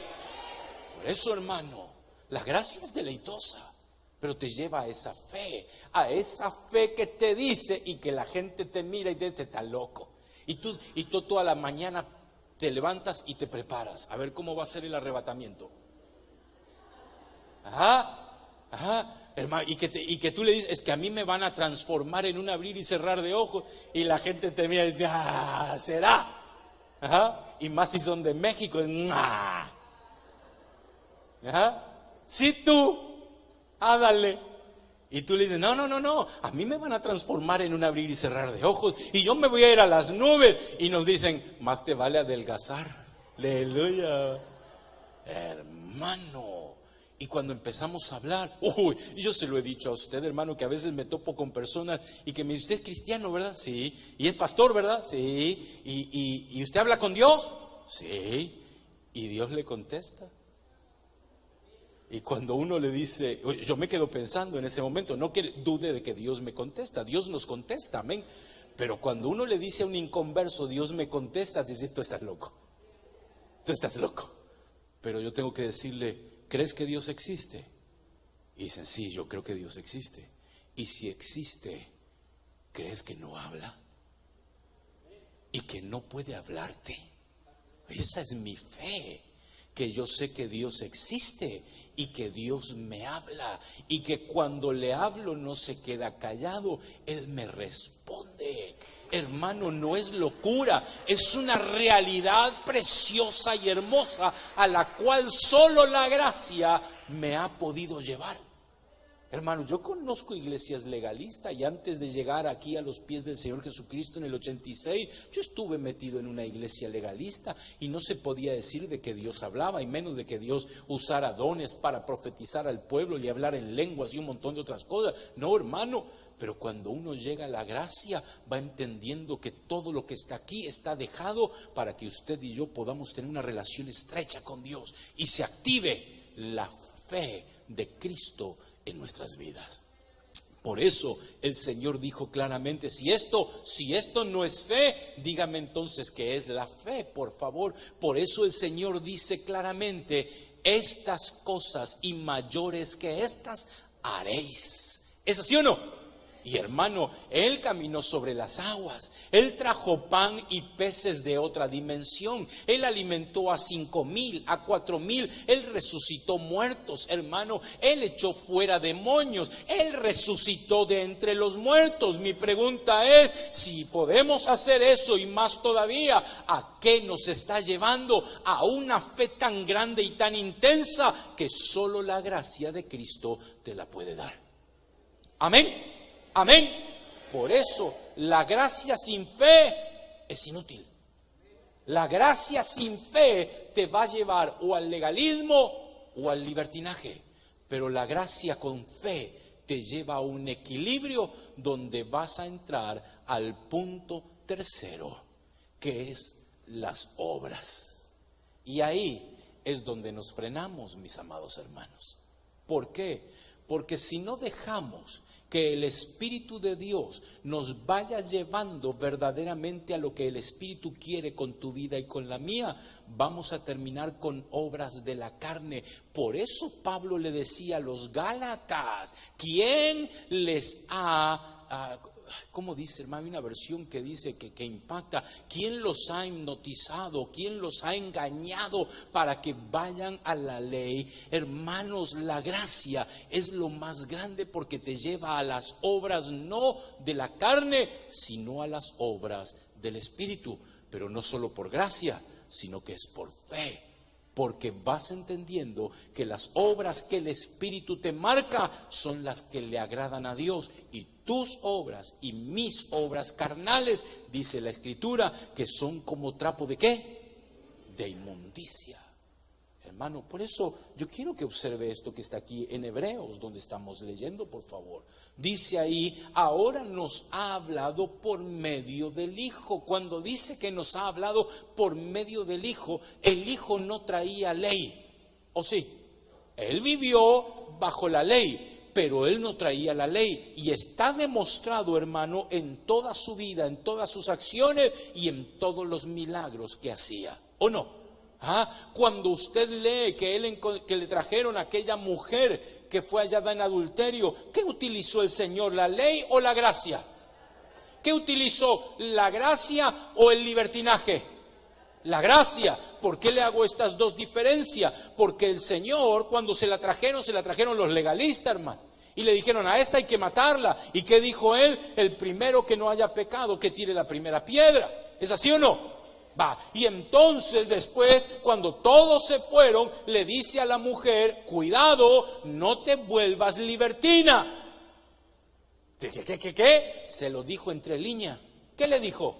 Por eso, hermano, la gracia es deleitosa, pero te lleva a esa fe que te dice, y que la gente te mira y te dice: está loco. Y tú toda la mañana te levantas y te preparas a ver cómo va a ser el arrebatamiento. Hermano, y que tú le dices: es que a mí me van a transformar en un abrir y cerrar de ojos, y la gente te mira y dice: será. Y más si son de México, es si tú, dale. Y tú le dices: no, a mí me van a transformar en un abrir y cerrar de ojos, y yo me voy a ir a las nubes. Y nos dicen: más te vale adelgazar. Aleluya, hermano. Y cuando empezamos a hablar, yo se lo he dicho a usted, hermano, que a veces me topo con personas y que me dicen: ¿usted es cristiano, verdad? Sí. ¿Y es pastor, verdad? Sí. ¿Y usted habla con Dios? Sí. Y Dios le contesta. Y cuando uno le dice, yo me quedo pensando en ese momento, no que dude de que Dios me contesta, Dios nos contesta, amén. Pero cuando uno le dice a un inconverso: Dios me contesta, dice: tú estás loco. Pero yo tengo que decirle: ¿crees que Dios existe? Y dicen: sí, yo creo que Dios existe. Y si existe, ¿crees que no habla? Y que no puede hablarte. Esa es mi fe, que yo sé que Dios existe y que Dios me habla, y que cuando le hablo no se queda callado, Él me responde. Hermano, no es locura, es una realidad preciosa y hermosa a la cual solo la gracia me ha podido llevar. Hermano, yo conozco iglesias legalistas y antes de llegar aquí a los pies del Señor Jesucristo en el 86, yo estuve metido en una iglesia legalista y no se podía decir de que Dios hablaba y menos de que Dios usara dones para profetizar al pueblo y hablar en lenguas y un montón de otras cosas. No, hermano, pero cuando uno llega a la gracia va entendiendo que todo lo que está aquí está dejado para que usted y yo podamos tener una relación estrecha con Dios y se active la fe de Cristo en nuestras vidas. Por eso el Señor dijo claramente, si esto no es fe, dígame entonces qué es la fe, por favor. Por eso el Señor dice claramente, estas cosas y mayores que estas haréis. ¿Es así o no? Y hermano, Él caminó sobre las aguas, Él trajo pan y peces de otra dimensión, Él alimentó a 5,000, a 4,000, Él resucitó muertos, hermano, Él echó fuera demonios, Él resucitó de entre los muertos. Mi pregunta es, si podemos hacer eso y más todavía, ¿a qué nos está llevando? A una fe tan grande y tan intensa que solo la gracia de Cristo te la puede dar. Amén. Amén. Por eso la gracia sin fe es inútil. La gracia sin fe te va a llevar o al legalismo o al libertinaje. Pero la gracia con fe te lleva a un equilibrio donde vas a entrar al punto tercero, que es las obras. Y ahí es donde nos frenamos, mis amados hermanos. ¿Por qué? Porque si no dejamos que el Espíritu de Dios nos vaya llevando verdaderamente a lo que el Espíritu quiere con tu vida y con la mía, vamos a terminar con obras de la carne. Por eso Pablo le decía a los Gálatas, ¿quién les ha... ¿cómo dice, hermano? Hay una versión que dice que impacta. ¿Quién los ha hipnotizado? ¿Quién los ha engañado para que vayan a la ley? Hermanos, la gracia es lo más grande porque te lleva a las obras no de la carne, sino a las obras del Espíritu. Pero no solo por gracia, sino que es por fe. Porque vas entendiendo que las obras que el Espíritu te marca son las que le agradan a Dios. Y tus obras y mis obras carnales, dice la Escritura, que son como trapo de ¿qué? De inmundicia. Hermano, por eso yo quiero que observe esto que está aquí en Hebreos, donde estamos leyendo, por favor. Dice ahí, ahora nos ha hablado por medio del Hijo. Cuando dice que nos ha hablado por medio del Hijo, el Hijo no traía ley, ¿o sí? Él vivió bajo la ley, pero Él no traía la ley. Y está demostrado, hermano, en toda su vida, en todas sus acciones y en todos los milagros que hacía, ¿o no? Cuando usted lee que le trajeron a aquella mujer que fue hallada en adulterio, ¿qué utilizó el Señor? ¿La ley o la gracia? ¿Qué utilizó? ¿La gracia o el libertinaje? La gracia. ¿Por qué le hago estas dos diferencias? Porque el Señor, cuando se la trajeron los legalistas, hermano. Y le dijeron, a esta hay que matarla. ¿Y qué dijo Él? El primero que no haya pecado, que tire la primera piedra. ¿Es así o no? Y entonces después, cuando todos se fueron, le dice a la mujer, cuidado, no te vuelvas libertina. ¿Qué? Se lo dijo entre líneas. ¿Qué le dijo?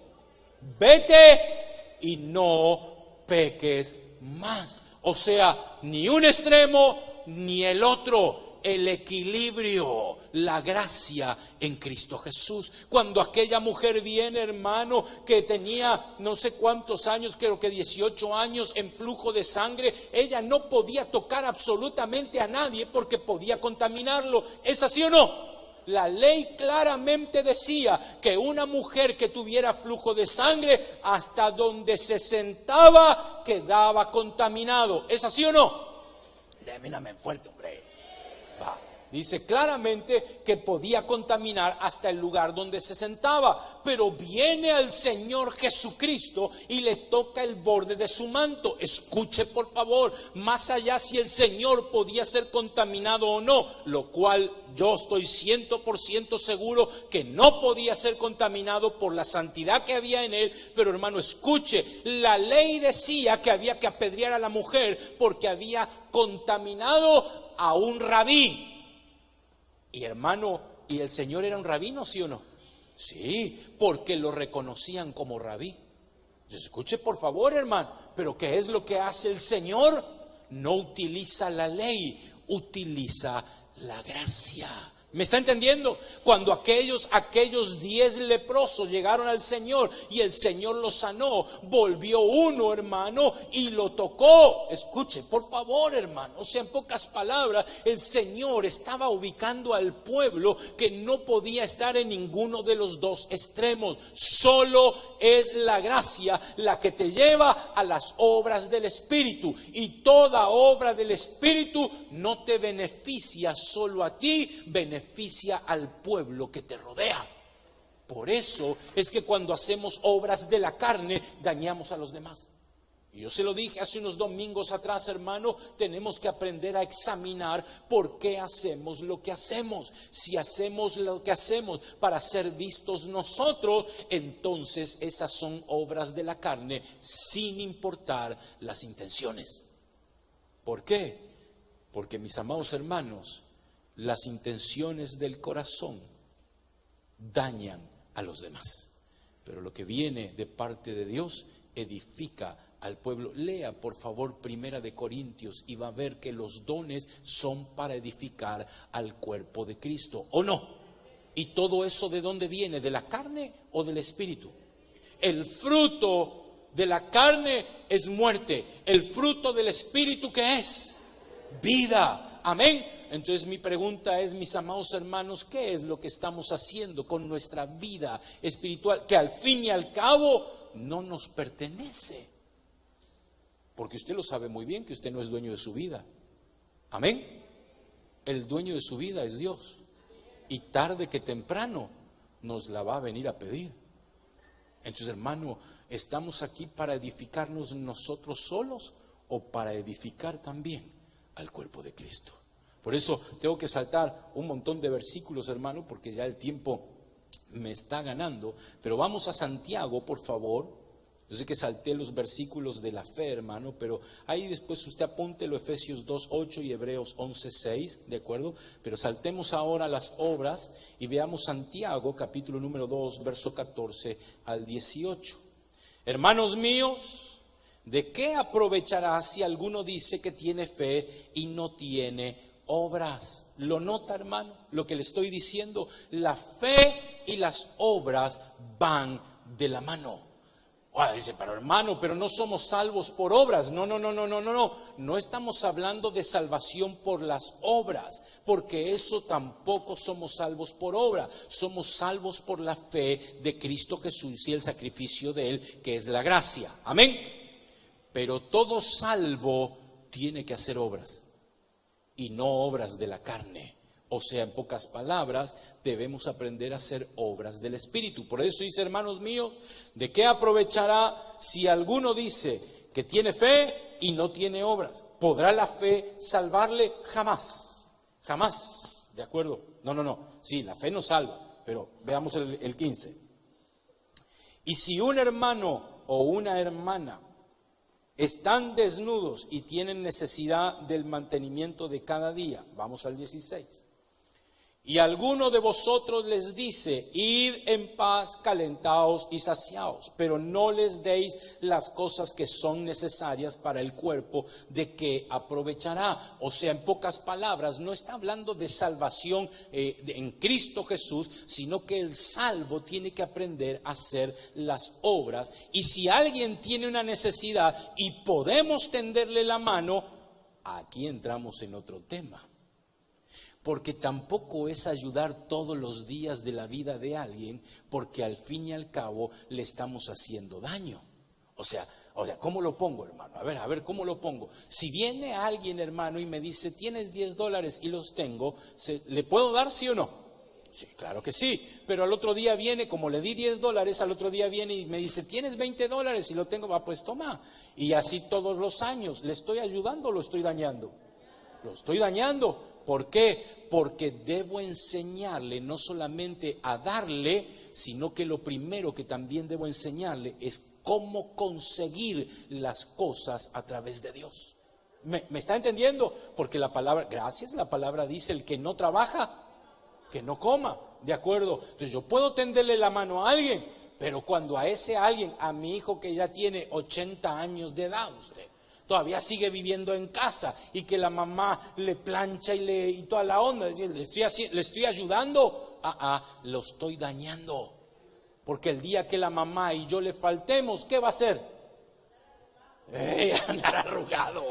Vete y no peques más. O sea, ni un extremo ni el otro. El equilibrio, la gracia en Cristo Jesús. Cuando aquella mujer viene, hermano, que tenía no sé cuántos años, creo que 18 años en flujo de sangre, ella no podía tocar absolutamente a nadie porque podía contaminarlo. ¿Es así o no? La ley claramente decía que una mujer que tuviera flujo de sangre, hasta donde se sentaba, quedaba contaminado. ¿Es así o no? Déjame una mente fuerte, hombre. Dice claramente que podía contaminar hasta el lugar donde se sentaba, pero viene al Señor Jesucristo y le toca el borde de su manto. Escuche por favor, más allá si el Señor podía ser contaminado o no, lo cual yo estoy 100% seguro que no podía ser contaminado por la santidad que había en él. Pero hermano, escuche, la ley decía que había que apedrear a la mujer porque había contaminado a un rabí. Y hermano, ¿y el Señor era un rabino, sí o no? Sí, porque lo reconocían como rabí. Entonces, escuche por favor, hermano, pero ¿qué es lo que hace el Señor? No utiliza la ley, utiliza la gracia. ¿Me está entendiendo? Cuando aquellos 10 leprosos llegaron al Señor y el Señor los sanó, volvió uno, hermano, y lo tocó. Escuche, por favor, hermano. O sea, en pocas palabras, el Señor estaba ubicando al pueblo que no podía estar en ninguno de los dos extremos. Solo es la gracia la que te lleva a las obras del Espíritu. Y toda obra del Espíritu no te beneficia solo a ti, beneficia al pueblo que te rodea. Por eso es que cuando hacemos obras de la carne, dañamos a los demás. Y yo se lo dije hace unos domingos atrás, hermano, tenemos que aprender a examinar por qué hacemos lo que hacemos. Si hacemos lo que hacemos para ser vistos nosotros, entonces esas son obras de la carne, sin importar las intenciones. ¿Por qué? Porque, mis amados hermanos, las intenciones del corazón dañan a los demás, pero lo que viene de parte de Dios edifica al pueblo. Lea por favor 1 Corintios y va a ver que los dones son para edificar al cuerpo de Cristo, ¿o no? ¿Y todo eso de dónde viene? ¿De la carne o del Espíritu? El fruto de la carne es muerte. El fruto del Espíritu, ¿qué es? Vida. Amén. Entonces mi pregunta es, mis amados hermanos, ¿qué es lo que estamos haciendo con nuestra vida espiritual? Que al fin y al cabo no nos pertenece. Porque usted lo sabe muy bien que usted no es dueño de su vida. Amén. El dueño de su vida es Dios. Y tarde que temprano nos la va a venir a pedir. Entonces, hermano, ¿estamos aquí para edificarnos nosotros solos o para edificar también al cuerpo de Cristo? Por eso tengo que saltar un montón de versículos, hermano, porque ya el tiempo me está ganando. Pero vamos a Santiago, por favor. Yo sé que salté los versículos de la fe, hermano, pero ahí después usted apúntelo, Efesios 2:8 y Hebreos 11:6, ¿de acuerdo? Pero saltemos ahora las obras y veamos Santiago, capítulo número 2, verso 14 al 18. Hermanos míos, ¿de qué aprovechará si alguno dice que tiene fe y no tiene obras? ¿Lo nota, hermano? Lo que le estoy diciendo, la fe y las obras van de la mano. Dice, pero hermano, pero no somos salvos por obras. No. No estamos hablando de salvación por las obras, porque eso tampoco somos salvos por obra. Somos salvos por la fe de Cristo Jesús y el sacrificio de Él, que es la gracia. Amén. Pero todo salvo tiene que hacer obras, y no obras de la carne. O sea, en pocas palabras, debemos aprender a hacer obras del Espíritu. Por eso dice, hermanos míos, ¿de qué aprovechará si alguno dice que tiene fe y no tiene obras? ¿Podrá la fe salvarle? Jamás. Jamás. ¿De acuerdo? No. Sí, la fe nos salva, pero veamos el 15. Y si un hermano o una hermana están desnudos y tienen necesidad del mantenimiento de cada día, vamos al 16. Y alguno de vosotros les dice, id en paz, calentaos y saciaos, pero no les deis las cosas que son necesarias para el cuerpo, ¿de qué aprovechará? O sea, en pocas palabras, no está hablando de salvación en Cristo Jesús, sino que el salvo tiene que aprender a hacer las obras. Y si alguien tiene una necesidad y podemos tenderle la mano, aquí entramos en otro tema. Porque tampoco es ayudar todos los días de la vida de alguien, porque al fin y al cabo le estamos haciendo daño. O sea, ¿cómo lo pongo, hermano? A ver, ¿cómo lo pongo? Si viene alguien, hermano, y me dice, tienes $10 y los tengo, ¿le puedo dar, sí o no? Sí, claro que sí, pero al otro día viene, como le di $10, al otro día viene y me dice, tienes $20 y lo tengo, pues toma. Y así todos los años, ¿le estoy ayudando o lo estoy dañando? Lo estoy dañando. ¿Por qué? Porque debo enseñarle no solamente a darle, sino que lo primero que también debo enseñarle es cómo conseguir las cosas a través de Dios. ¿Me está entendiendo? Porque la palabra, gracias, la palabra dice, el que no trabaja, que no coma, ¿de acuerdo? Entonces yo puedo tenderle la mano a alguien, pero cuando a ese alguien, a mi hijo que ya tiene 80 años de edad, usted todavía sigue viviendo en casa y que la mamá le plancha y toda la onda, es decir, le estoy ayudando, lo estoy dañando. Porque el día que la mamá y yo le faltemos, ¿qué va a hacer? Andar arrugado.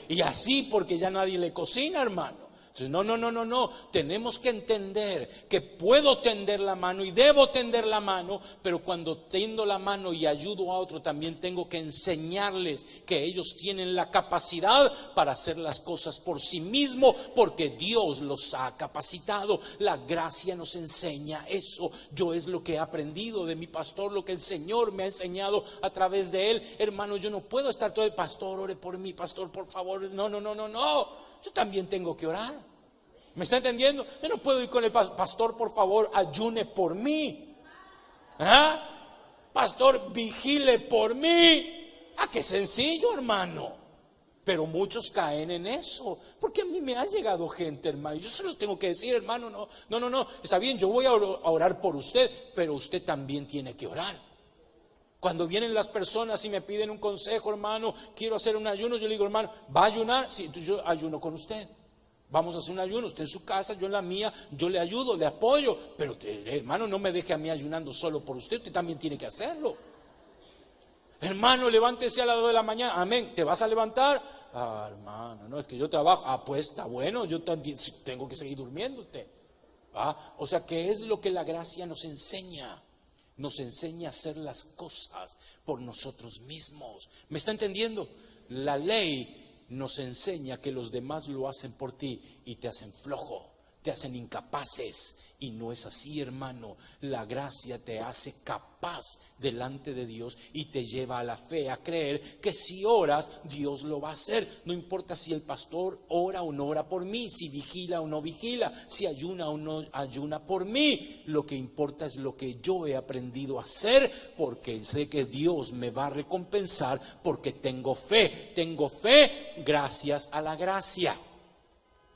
Y así porque ya nadie le cocina, hermano. Entonces, no. Tenemos que entender que puedo tender la mano y debo tender la mano, pero cuando tendo la mano y ayudo a otro, también tengo que enseñarles que ellos tienen la capacidad para hacer las cosas por sí mismos, porque Dios los ha capacitado. La gracia nos enseña eso. Yo es lo que he aprendido de mi pastor, lo que el Señor me ha enseñado a través de él. Hermano, yo no puedo estar todo el pastor, ore por mí, pastor, por favor. No. Yo también tengo que orar. ¿Me está entendiendo? Yo no puedo ir con el pastor, por favor, ayune por mí. Pastor, vigile por mí. Qué sencillo, hermano. Pero muchos caen en eso. Porque a mí me ha llegado gente, hermano. Yo se los tengo que decir, hermano, no. Está bien, yo voy a orar por usted, pero usted también tiene que orar. Cuando vienen las personas y me piden un consejo, hermano, quiero hacer un ayuno, yo le digo, hermano, ¿va a ayunar? Sí, entonces yo ayuno con usted. Vamos a hacer un ayuno, usted en su casa, yo en la mía, yo le ayudo, le apoyo. Pero hermano, no me deje a mí ayunando solo por usted, usted también tiene que hacerlo. Hermano, levántese a las 2 de la mañana, amén, ¿te vas a levantar? Hermano, no, es que yo trabajo. Pues está bueno, yo también tengo que seguir durmiendo usted. O sea, ¿qué es lo que la gracia nos enseña? Nos enseña a hacer las cosas por nosotros mismos. ¿Me está entendiendo? La ley nos enseña que los demás lo hacen por ti y te hacen flojo, te hacen incapaces. Y no es así, hermano. La gracia te hace capaz delante de Dios y te lleva a la fe, a creer que si oras, Dios lo va a hacer. No importa si el pastor ora o no ora por mí, si vigila o no vigila, si ayuna o no ayuna por mí. Lo que importa es lo que yo he aprendido a hacer, porque sé que Dios me va a recompensar, porque tengo fe. Tengo fe gracias a la gracia.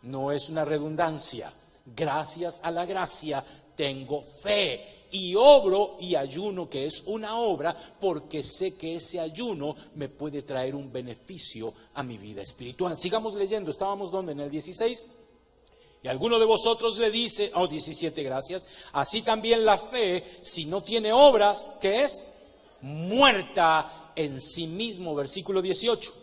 No es una redundancia. Gracias a la gracia tengo fe y obro y ayuno, que es una obra, porque sé que ese ayuno me puede traer un beneficio a mi vida espiritual. Sigamos leyendo, estábamos donde en el 16. Y alguno de vosotros le dice, 17, gracias. Así también la fe, si no tiene obras, ¿qué es? Muerta en sí mismo, versículo 18.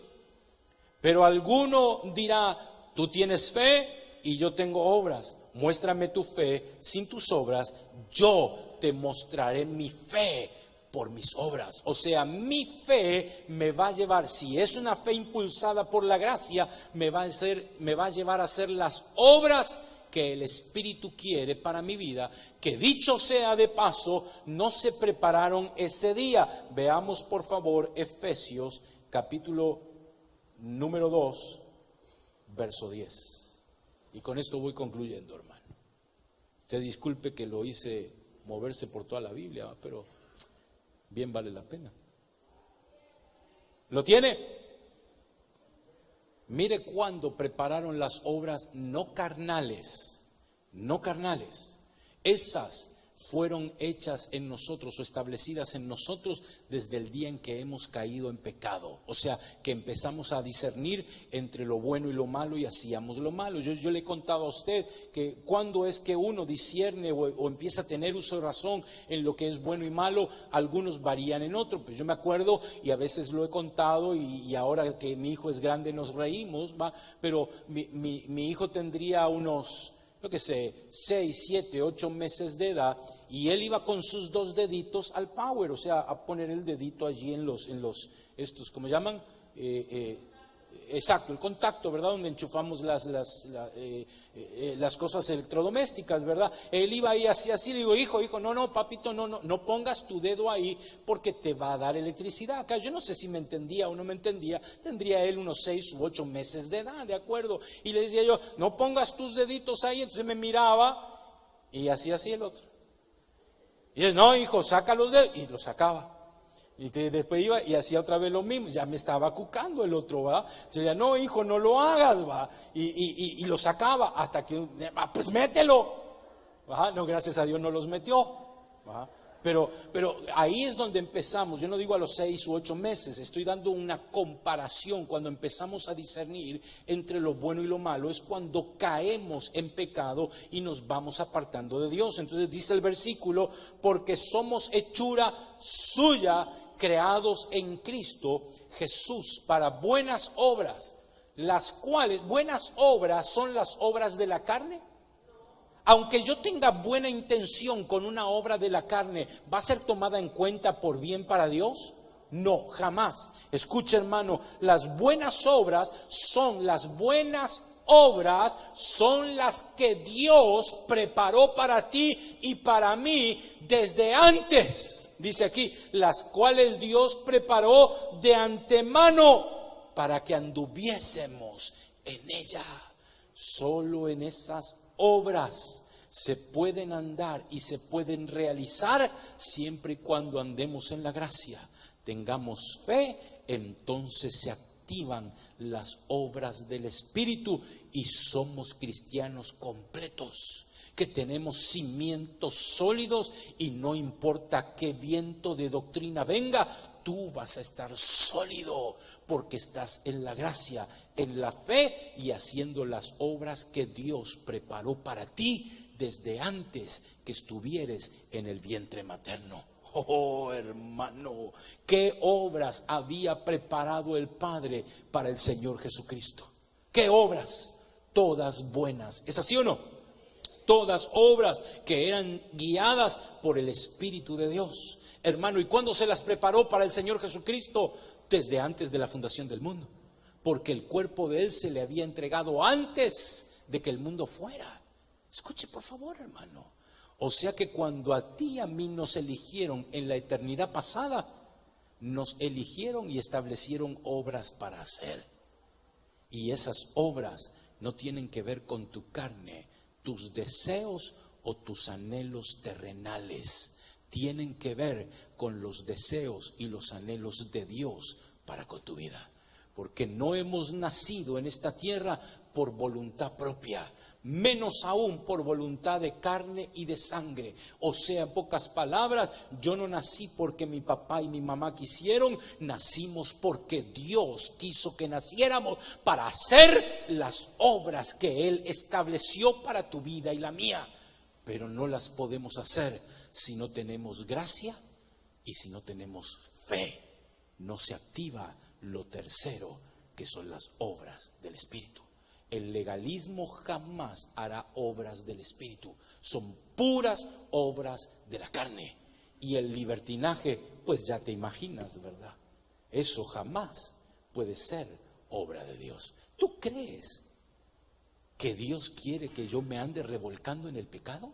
Pero alguno dirá, tú tienes fe y yo tengo obras. Muéstrame tu fe sin tus obras, yo te mostraré mi fe por mis obras. O sea, mi fe me va a llevar, si es una fe impulsada por la gracia, me va a llevar a hacer las obras que el Espíritu quiere para mi vida, que dicho sea de paso, no se prepararon ese día. Veamos por favor Efesios capítulo número 2, verso 10. Y con esto voy concluyendo, hermano. Usted disculpe que lo hice moverse por toda la Biblia, pero bien vale la pena. ¿Lo tiene? Mire cuando prepararon las obras no carnales. Esas fueron hechas en nosotros o establecidas en nosotros desde el día en que hemos caído en pecado. O sea, que empezamos a discernir entre lo bueno y lo malo y hacíamos lo malo. Yo le he contado a usted que cuando es que uno discierne o empieza a tener uso de razón en lo que es bueno y malo, algunos varían en otro. Pues yo me acuerdo, y a veces lo he contado, y ahora que mi hijo es grande nos reímos, pero mi hijo tendría unos, yo qué sé, 6, 7, 8 meses de edad, y él iba con sus 2 deditos al power, o sea, a poner el dedito allí en los estos, ¿cómo llaman? Exacto, el contacto, ¿verdad? Donde enchufamos las cosas electrodomésticas, ¿verdad? Él iba ahí así, le digo, hijo, no, papito, no pongas tu dedo ahí porque te va a dar electricidad. Acá yo no sé si me entendía o no me entendía, tendría él unos 6 u 8 meses de edad, ¿de acuerdo? Y le decía yo, no pongas tus deditos ahí, entonces me miraba y hacía así el otro. Y él, no, hijo, saca los dedos, y los sacaba. Y después iba y hacía otra vez lo mismo, ya me estaba cucando el otro, ¿va? Se decía, no, hijo, no lo hagas, ¿va? Y lo sacaba hasta que, pues mételo. Ajá, no, gracias a Dios no los metió. Ajá. Pero ahí es donde empezamos. Yo no digo a los 6 u 8 meses, estoy dando una comparación. Cuando empezamos a discernir entre lo bueno y lo malo, es cuando caemos en pecado y nos vamos apartando de Dios. Entonces dice el versículo: porque somos hechura suya, creados en Cristo Jesús para buenas obras, las cuales, buenas obras, son las obras de la carne. Aunque yo tenga buena intención con una obra de la carne, ¿va a ser tomada en cuenta por bien para Dios? No, jamás. Escucha, hermano, las buenas obras son las que Dios preparó para ti y para mí desde antes. Dice aquí, las cuales Dios preparó de antemano para que anduviésemos en ella. Solo en esas obras se pueden andar y se pueden realizar siempre y cuando andemos en la gracia, tengamos fe. Entonces se activan las obras del Espíritu y somos cristianos completos, que tenemos cimientos sólidos y no importa qué viento de doctrina venga, tú vas a estar sólido porque estás en la gracia, en la fe y haciendo las obras que Dios preparó para ti desde antes que estuvieres en el vientre materno. Oh, hermano, qué obras había preparado el Padre para el Señor Jesucristo. Qué obras, todas buenas. ¿Es así o no? Todas obras que eran guiadas por el Espíritu de Dios. Hermano, ¿y cuándo se las preparó para el Señor Jesucristo? Desde antes de la fundación del mundo, porque el cuerpo de Él se le había entregado antes de que el mundo fuera. Escuche por favor, hermano. O sea que cuando a ti y a mí nos eligieron en la eternidad pasada, nos eligieron y establecieron obras para hacer. Y esas obras no tienen que ver con tu carne, tus deseos o tus anhelos terrenales. Tienen que ver con los deseos y los anhelos de Dios para con tu vida. Porque no hemos nacido en esta tierra por voluntad propia, menos aún por voluntad de carne y de sangre. O sea, en pocas palabras, yo no nací porque mi papá y mi mamá quisieron, nacimos porque Dios quiso que naciéramos para hacer las obras que Él estableció para tu vida y la mía. Pero no las podemos hacer si no tenemos gracia y si no tenemos fe. No se activa lo tercero, que son las obras del Espíritu. El legalismo jamás hará obras del Espíritu. Son puras obras de la carne. Y el libertinaje, pues ya te imaginas, ¿verdad? Eso jamás puede ser obra de Dios. ¿Tú crees que Dios quiere que yo me ande revolcando en el pecado?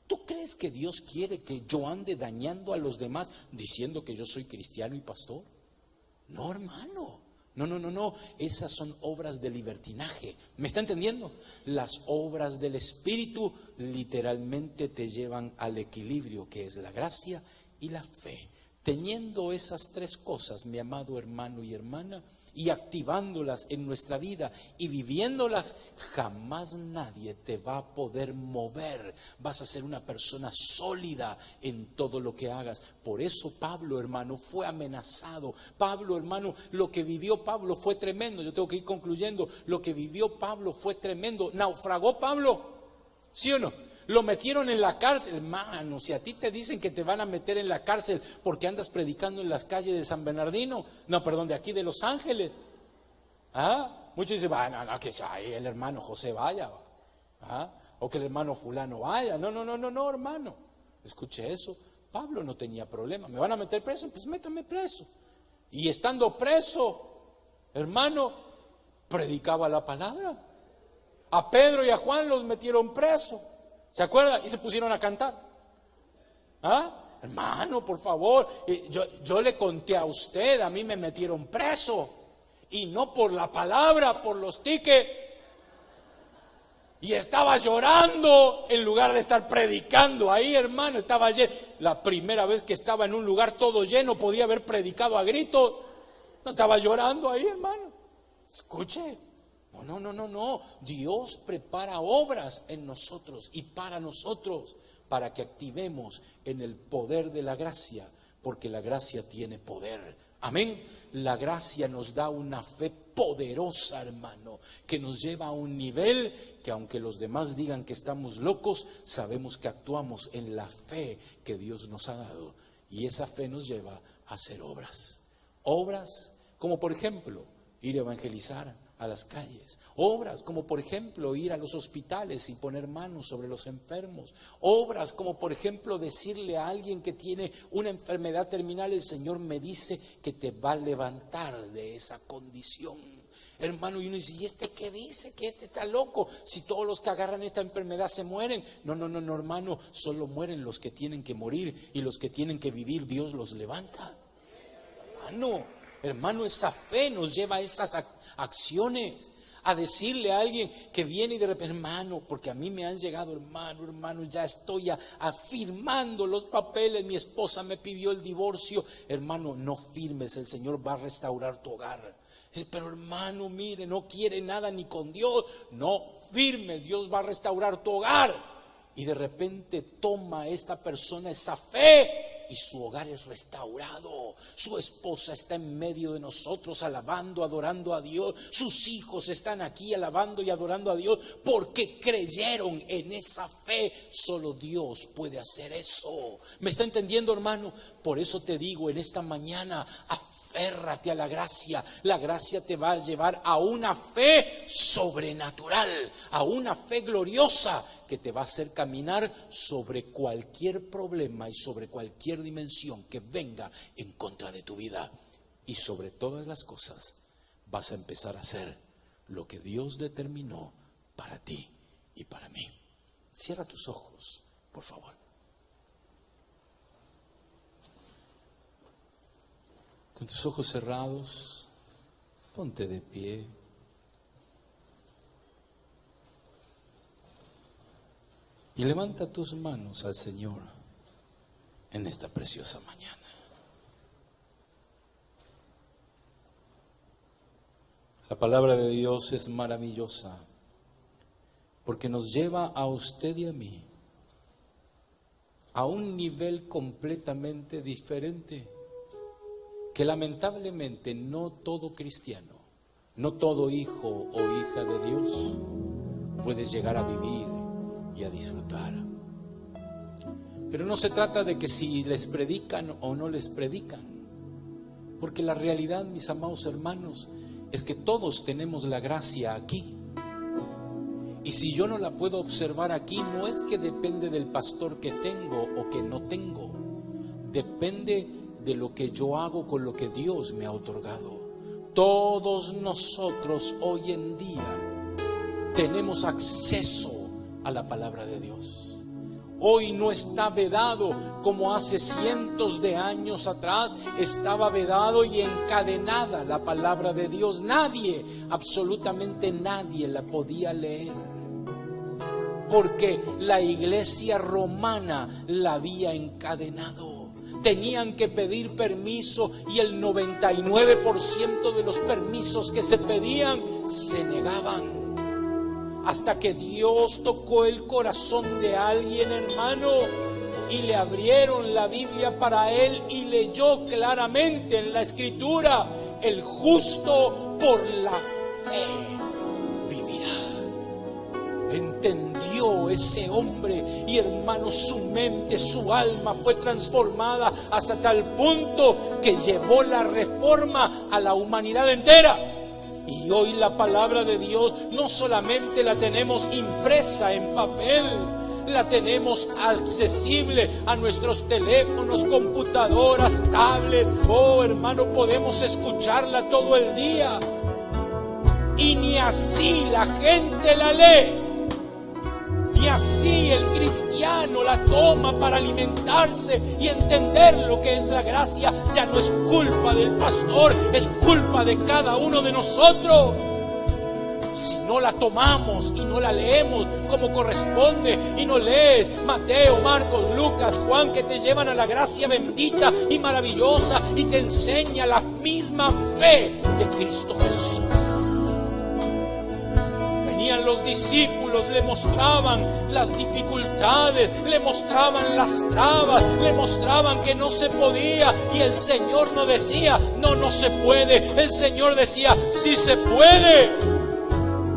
¿Tú crees que Dios quiere que yo ande dañando a los demás diciendo que yo soy cristiano y pastor? No, hermano. No. Esas son obras de libertinaje. ¿Me está entendiendo? Las obras del Espíritu literalmente te llevan al equilibrio, que es la gracia y la fe. Teniendo esas tres cosas, mi amado hermano y hermana, y activándolas en nuestra vida y viviéndolas, jamás nadie te va a poder mover. Vas a ser una persona sólida en todo lo que hagas. Por eso Pablo, hermano, fue amenazado. Pablo, hermano, lo que vivió Pablo fue tremendo. Yo tengo que ir concluyendo. Lo que vivió Pablo fue tremendo. ¿Naufragó Pablo? ¿Sí o no? Lo metieron en la cárcel. Hermano, si a ti te dicen que te van a meter en la cárcel porque andas predicando en las calles de San Bernardino, de aquí de Los Ángeles. Muchos dicen, no, que ahí el hermano José vaya. O que el hermano fulano vaya. No, hermano. Escuche eso. Pablo no tenía problema. ¿Me van a meter preso? Pues métame preso. Y estando preso, hermano, predicaba la palabra. A Pedro y a Juan los metieron preso. ¿Se acuerda? Y se pusieron a cantar. Hermano, por favor, yo le conté a usted, a mí me metieron preso. Y no por la palabra, por los tickets. Y estaba llorando en lugar de estar predicando ahí, hermano. Estaba lleno. La primera vez que estaba en un lugar todo lleno, podía haber predicado a gritos. No estaba llorando ahí, hermano. Escuche. No. Dios prepara obras en nosotros y para nosotros, para que activemos en el poder de la gracia, porque la gracia tiene poder. Amén. La gracia nos da una fe poderosa, hermano, que nos lleva a un nivel que, aunque los demás digan que estamos locos, sabemos que actuamos en la fe que Dios nos ha dado. Y esa fe nos lleva a hacer obras. Obras como, por ejemplo, ir a evangelizar a las calles. Obras como, por ejemplo, ir a los hospitales y poner manos sobre los enfermos. Obras como, por ejemplo, decirle a alguien que tiene una enfermedad terminal: el Señor me dice que te va a levantar de esa condición. Hermano, y uno dice: ¿y este qué dice? Que este está loco. Si todos los que agarran esta enfermedad se mueren. No, hermano, solo mueren los que tienen que morir, y los que tienen que vivir, Dios los levanta. Hermano, esa fe nos lleva a esas acciones, a decirle a alguien que viene y de repente: hermano, porque a mí me han llegado, hermano, ya estoy firmando los papeles, mi esposa me pidió el divorcio. Hermano, no firmes, el Señor va a restaurar tu hogar. Dice: pero hermano, mire, no quiere nada ni con Dios. No firme, Dios va a restaurar tu hogar. Y de repente toma esta persona esa fe y su hogar es restaurado. Su esposa está en medio de nosotros alabando, adorando a Dios. Sus hijos están aquí alabando y adorando a Dios porque creyeron en esa fe. Solo Dios puede hacer eso. ¿Me está entendiendo, hermano? Por eso te digo en esta mañana: aférrate a la gracia. La gracia te va a llevar a una fe sobrenatural, a una fe gloriosa que te va a hacer caminar sobre cualquier problema y sobre cualquier dimensión que venga en contra de tu vida. Y sobre todas las cosas vas a empezar a hacer lo que Dios determinó para ti y para mí. Cierra tus ojos, por favor. Con tus ojos cerrados, ponte de pie. Y levanta tus manos al Señor en esta preciosa mañana. La palabra de Dios es maravillosa porque nos lleva a usted y a mí a un nivel completamente diferente, que lamentablemente no todo cristiano, no todo hijo o hija de Dios puede llegar a vivir y a disfrutar. Pero no se trata de que si les predican o no les predican, porque la realidad, mis amados hermanos, es que todos tenemos la gracia aquí. Y si yo no la puedo observar aquí, no es que depende del pastor que tengo o que no tengo. Depende de lo que yo hago con lo que Dios me ha otorgado. Todos nosotros hoy en día tenemos acceso a la palabra de Dios. Hoy no está vedado como hace cientos de años atrás estaba vedado y encadenada la palabra de Dios. Nadie, absolutamente nadie la podía leer, porque la iglesia romana la había encadenado. Tenían que pedir permiso y el 99% de los permisos que se pedían se negaban. Hasta que Dios tocó el corazón de alguien, hermano, y le abrieron la Biblia para él y leyó claramente en la Escritura: el justo por la fe vivirá. Entendió ese hombre y, hermano, su mente, su alma fue transformada hasta tal punto que llevó la reforma a la humanidad entera. Y hoy la palabra de Dios no solamente la tenemos impresa en papel, la tenemos accesible a nuestros teléfonos, computadoras, tablets. Oh, hermano, podemos escucharla todo el día. Y ni así la gente la lee. Ni así el cristiano la toma para alimentarse y entender lo que es la gracia. Ya no es culpa del pastor, es culpa de cada uno de nosotros. Si no la tomamos y no la leemos como corresponde, y no lees Mateo, Marcos, Lucas, Juan, que te llevan a la gracia bendita y maravillosa y te enseña la misma fe de Cristo Jesús. venían los discípulos, le mostraban las dificultades, le mostraban las trabas, le mostraban que no se podía, y el Señor no decía, no se puede. El Señor decía, sí se puede.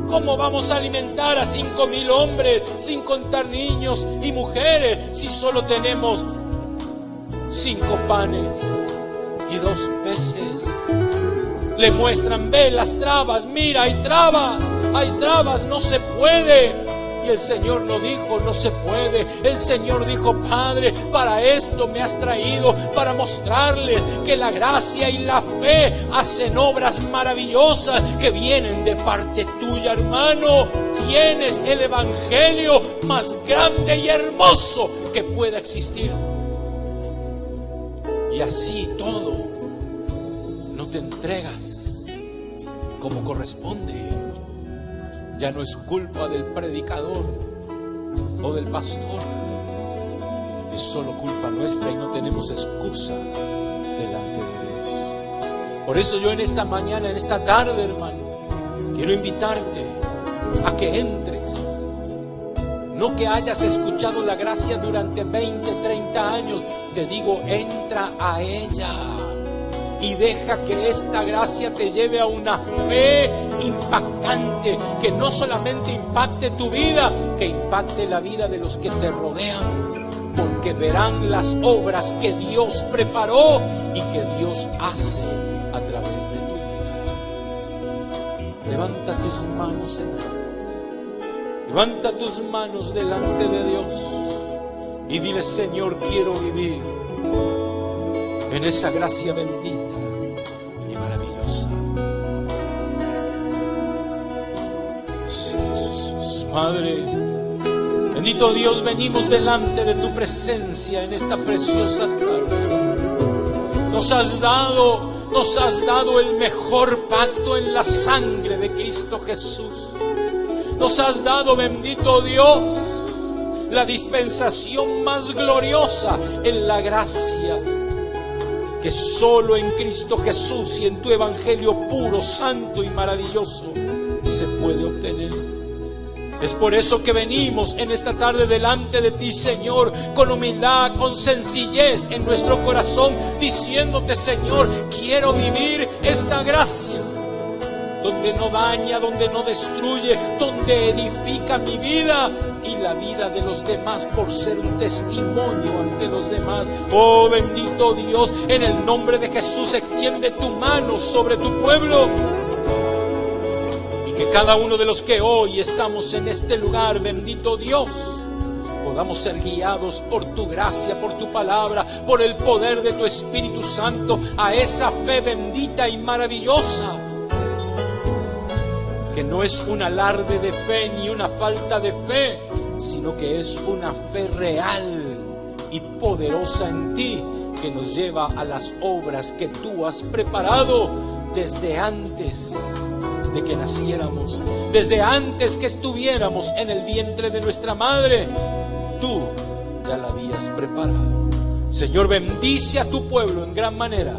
¿Cómo vamos a alimentar a 5,000 hombres, sin contar niños y mujeres, si solo tenemos 5 panes y 2 peces? Le muestran, ve las trabas, mira, hay trabas, no se puede. Y el Señor no dijo, no se puede. El Señor dijo, Padre, para esto me has traído, para mostrarles que la gracia y la fe hacen obras maravillosas que vienen de parte tuya, hermano. Tienes el evangelio más grande y hermoso que pueda existir. Y así todo, no te entregas como corresponde. Ya no es culpa del predicador o del pastor, es solo culpa nuestra y no tenemos excusa delante de Dios. Por eso yo en esta mañana, en esta tarde, hermano, quiero invitarte a que entres. No que hayas escuchado la gracia durante 20, 30 años, te digo, entra a ella. Y deja que esta gracia te lleve a una fe impactante, que no solamente impacte tu vida, que impacte la vida de los que te rodean, porque verán las obras que Dios preparó y que Dios hace a través de tu vida. Levanta tus manos en alto, levanta tus manos delante de Dios y dile, Señor, quiero vivir en esa gracia bendita y maravillosa. Sí, Jesús. Padre, bendito Dios, venimos delante de tu presencia en esta preciosa tarde. Nos has dado el mejor pacto en la sangre de Cristo Jesús. Nos has dado, bendito Dios, la dispensación más gloriosa en la gracia, que solo en Cristo Jesús y en tu evangelio puro, santo y maravilloso se puede obtener. Es por eso que venimos en esta tarde delante de ti, Señor, con humildad, con sencillez en nuestro corazón, diciéndote, Señor, quiero vivir esta gracia, donde no daña, donde no destruye, donde edifica mi vida y la vida de los demás, por ser un testimonio ante los demás. Oh bendito Dios, en el nombre de Jesús, extiende tu mano sobre tu pueblo, y que cada uno de los que hoy estamos en este lugar, bendito Dios, podamos ser guiados por tu gracia, por tu palabra, por el poder de tu Espíritu Santo, a esa fe bendita y maravillosa, que no es un alarde de fe ni una falta de fe, sino que es una fe real y poderosa en ti, que nos lleva a las obras que tú has preparado desde antes de que naciéramos, desde antes que estuviéramos en el vientre de nuestra madre. Tú ya la habías preparado. Señor, bendice a tu pueblo en gran manera,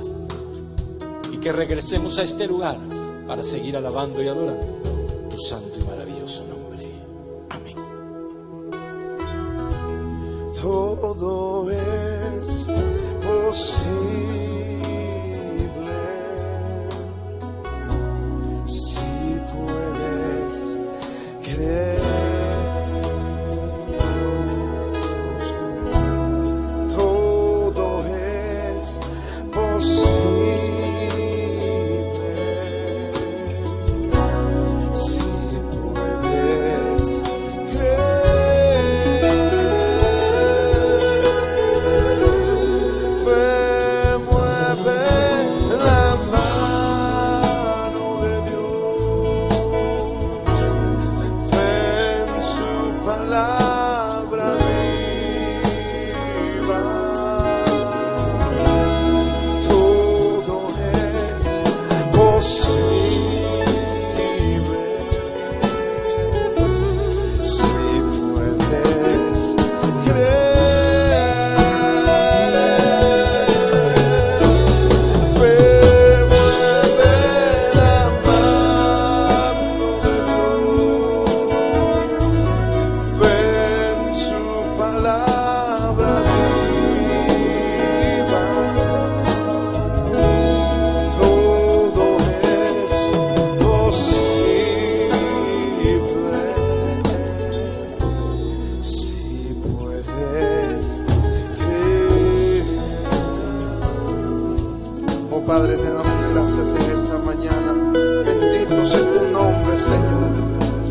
y que regresemos a este lugar para seguir alabando y adorando tu santo y maravilloso nombre. Amén. Todo es posible si puedes creer. Todo es posible si puedes creer. Fe muere. Padre, te damos gracias en esta mañana. Bendito sea tu nombre, Señor.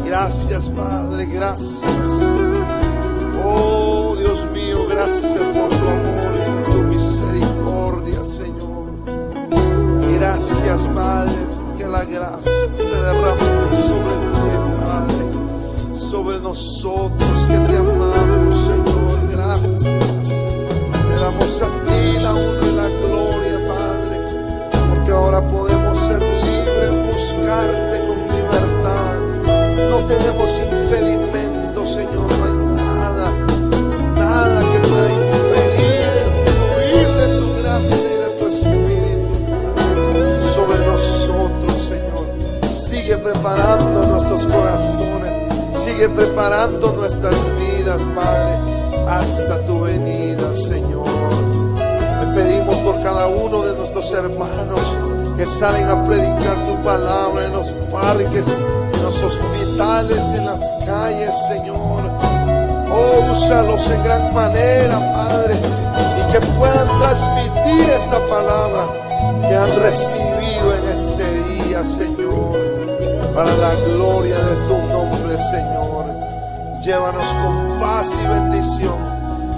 Gracias, Padre, gracias. Oh, Dios mío, gracias por tu amor y por tu misericordia, Señor. Gracias, Padre, que la gracia se derramó sobre ti, Padre, sobre nosotros que te amamos, Señor. Gracias. Te damos a ti la honra y la gloria, Padre, porque ahora podemos ser libres, buscarte con libertad. No tenemos impedimento, Señor. No hay nada que pueda impedir el fluir de tu gracia y de tu Espíritu, Padre, sobre nosotros, Señor. Sigue preparando nuestros corazones, sigue preparando nuestras vidas, Padre, hasta tu venida, Señor. Te pedimos por cada uno de nuestros hermanos que salen a predicar tu palabra en los parques, en los hospitales, en las calles, Señor. Oh, úsalos en gran manera, Padre, y que puedan transmitir esta palabra que han recibido en este día, Señor, para la gloria de tu nombre, Señor. Llévanos con paz y bendición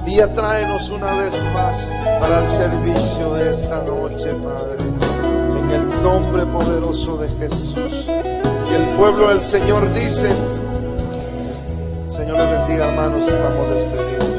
y atráenos una vez más para el servicio de esta noche, Padre, en el nombre poderoso de Jesús. Y el pueblo del Señor dice: Señor les bendiga, hermanos, estamos despedidos.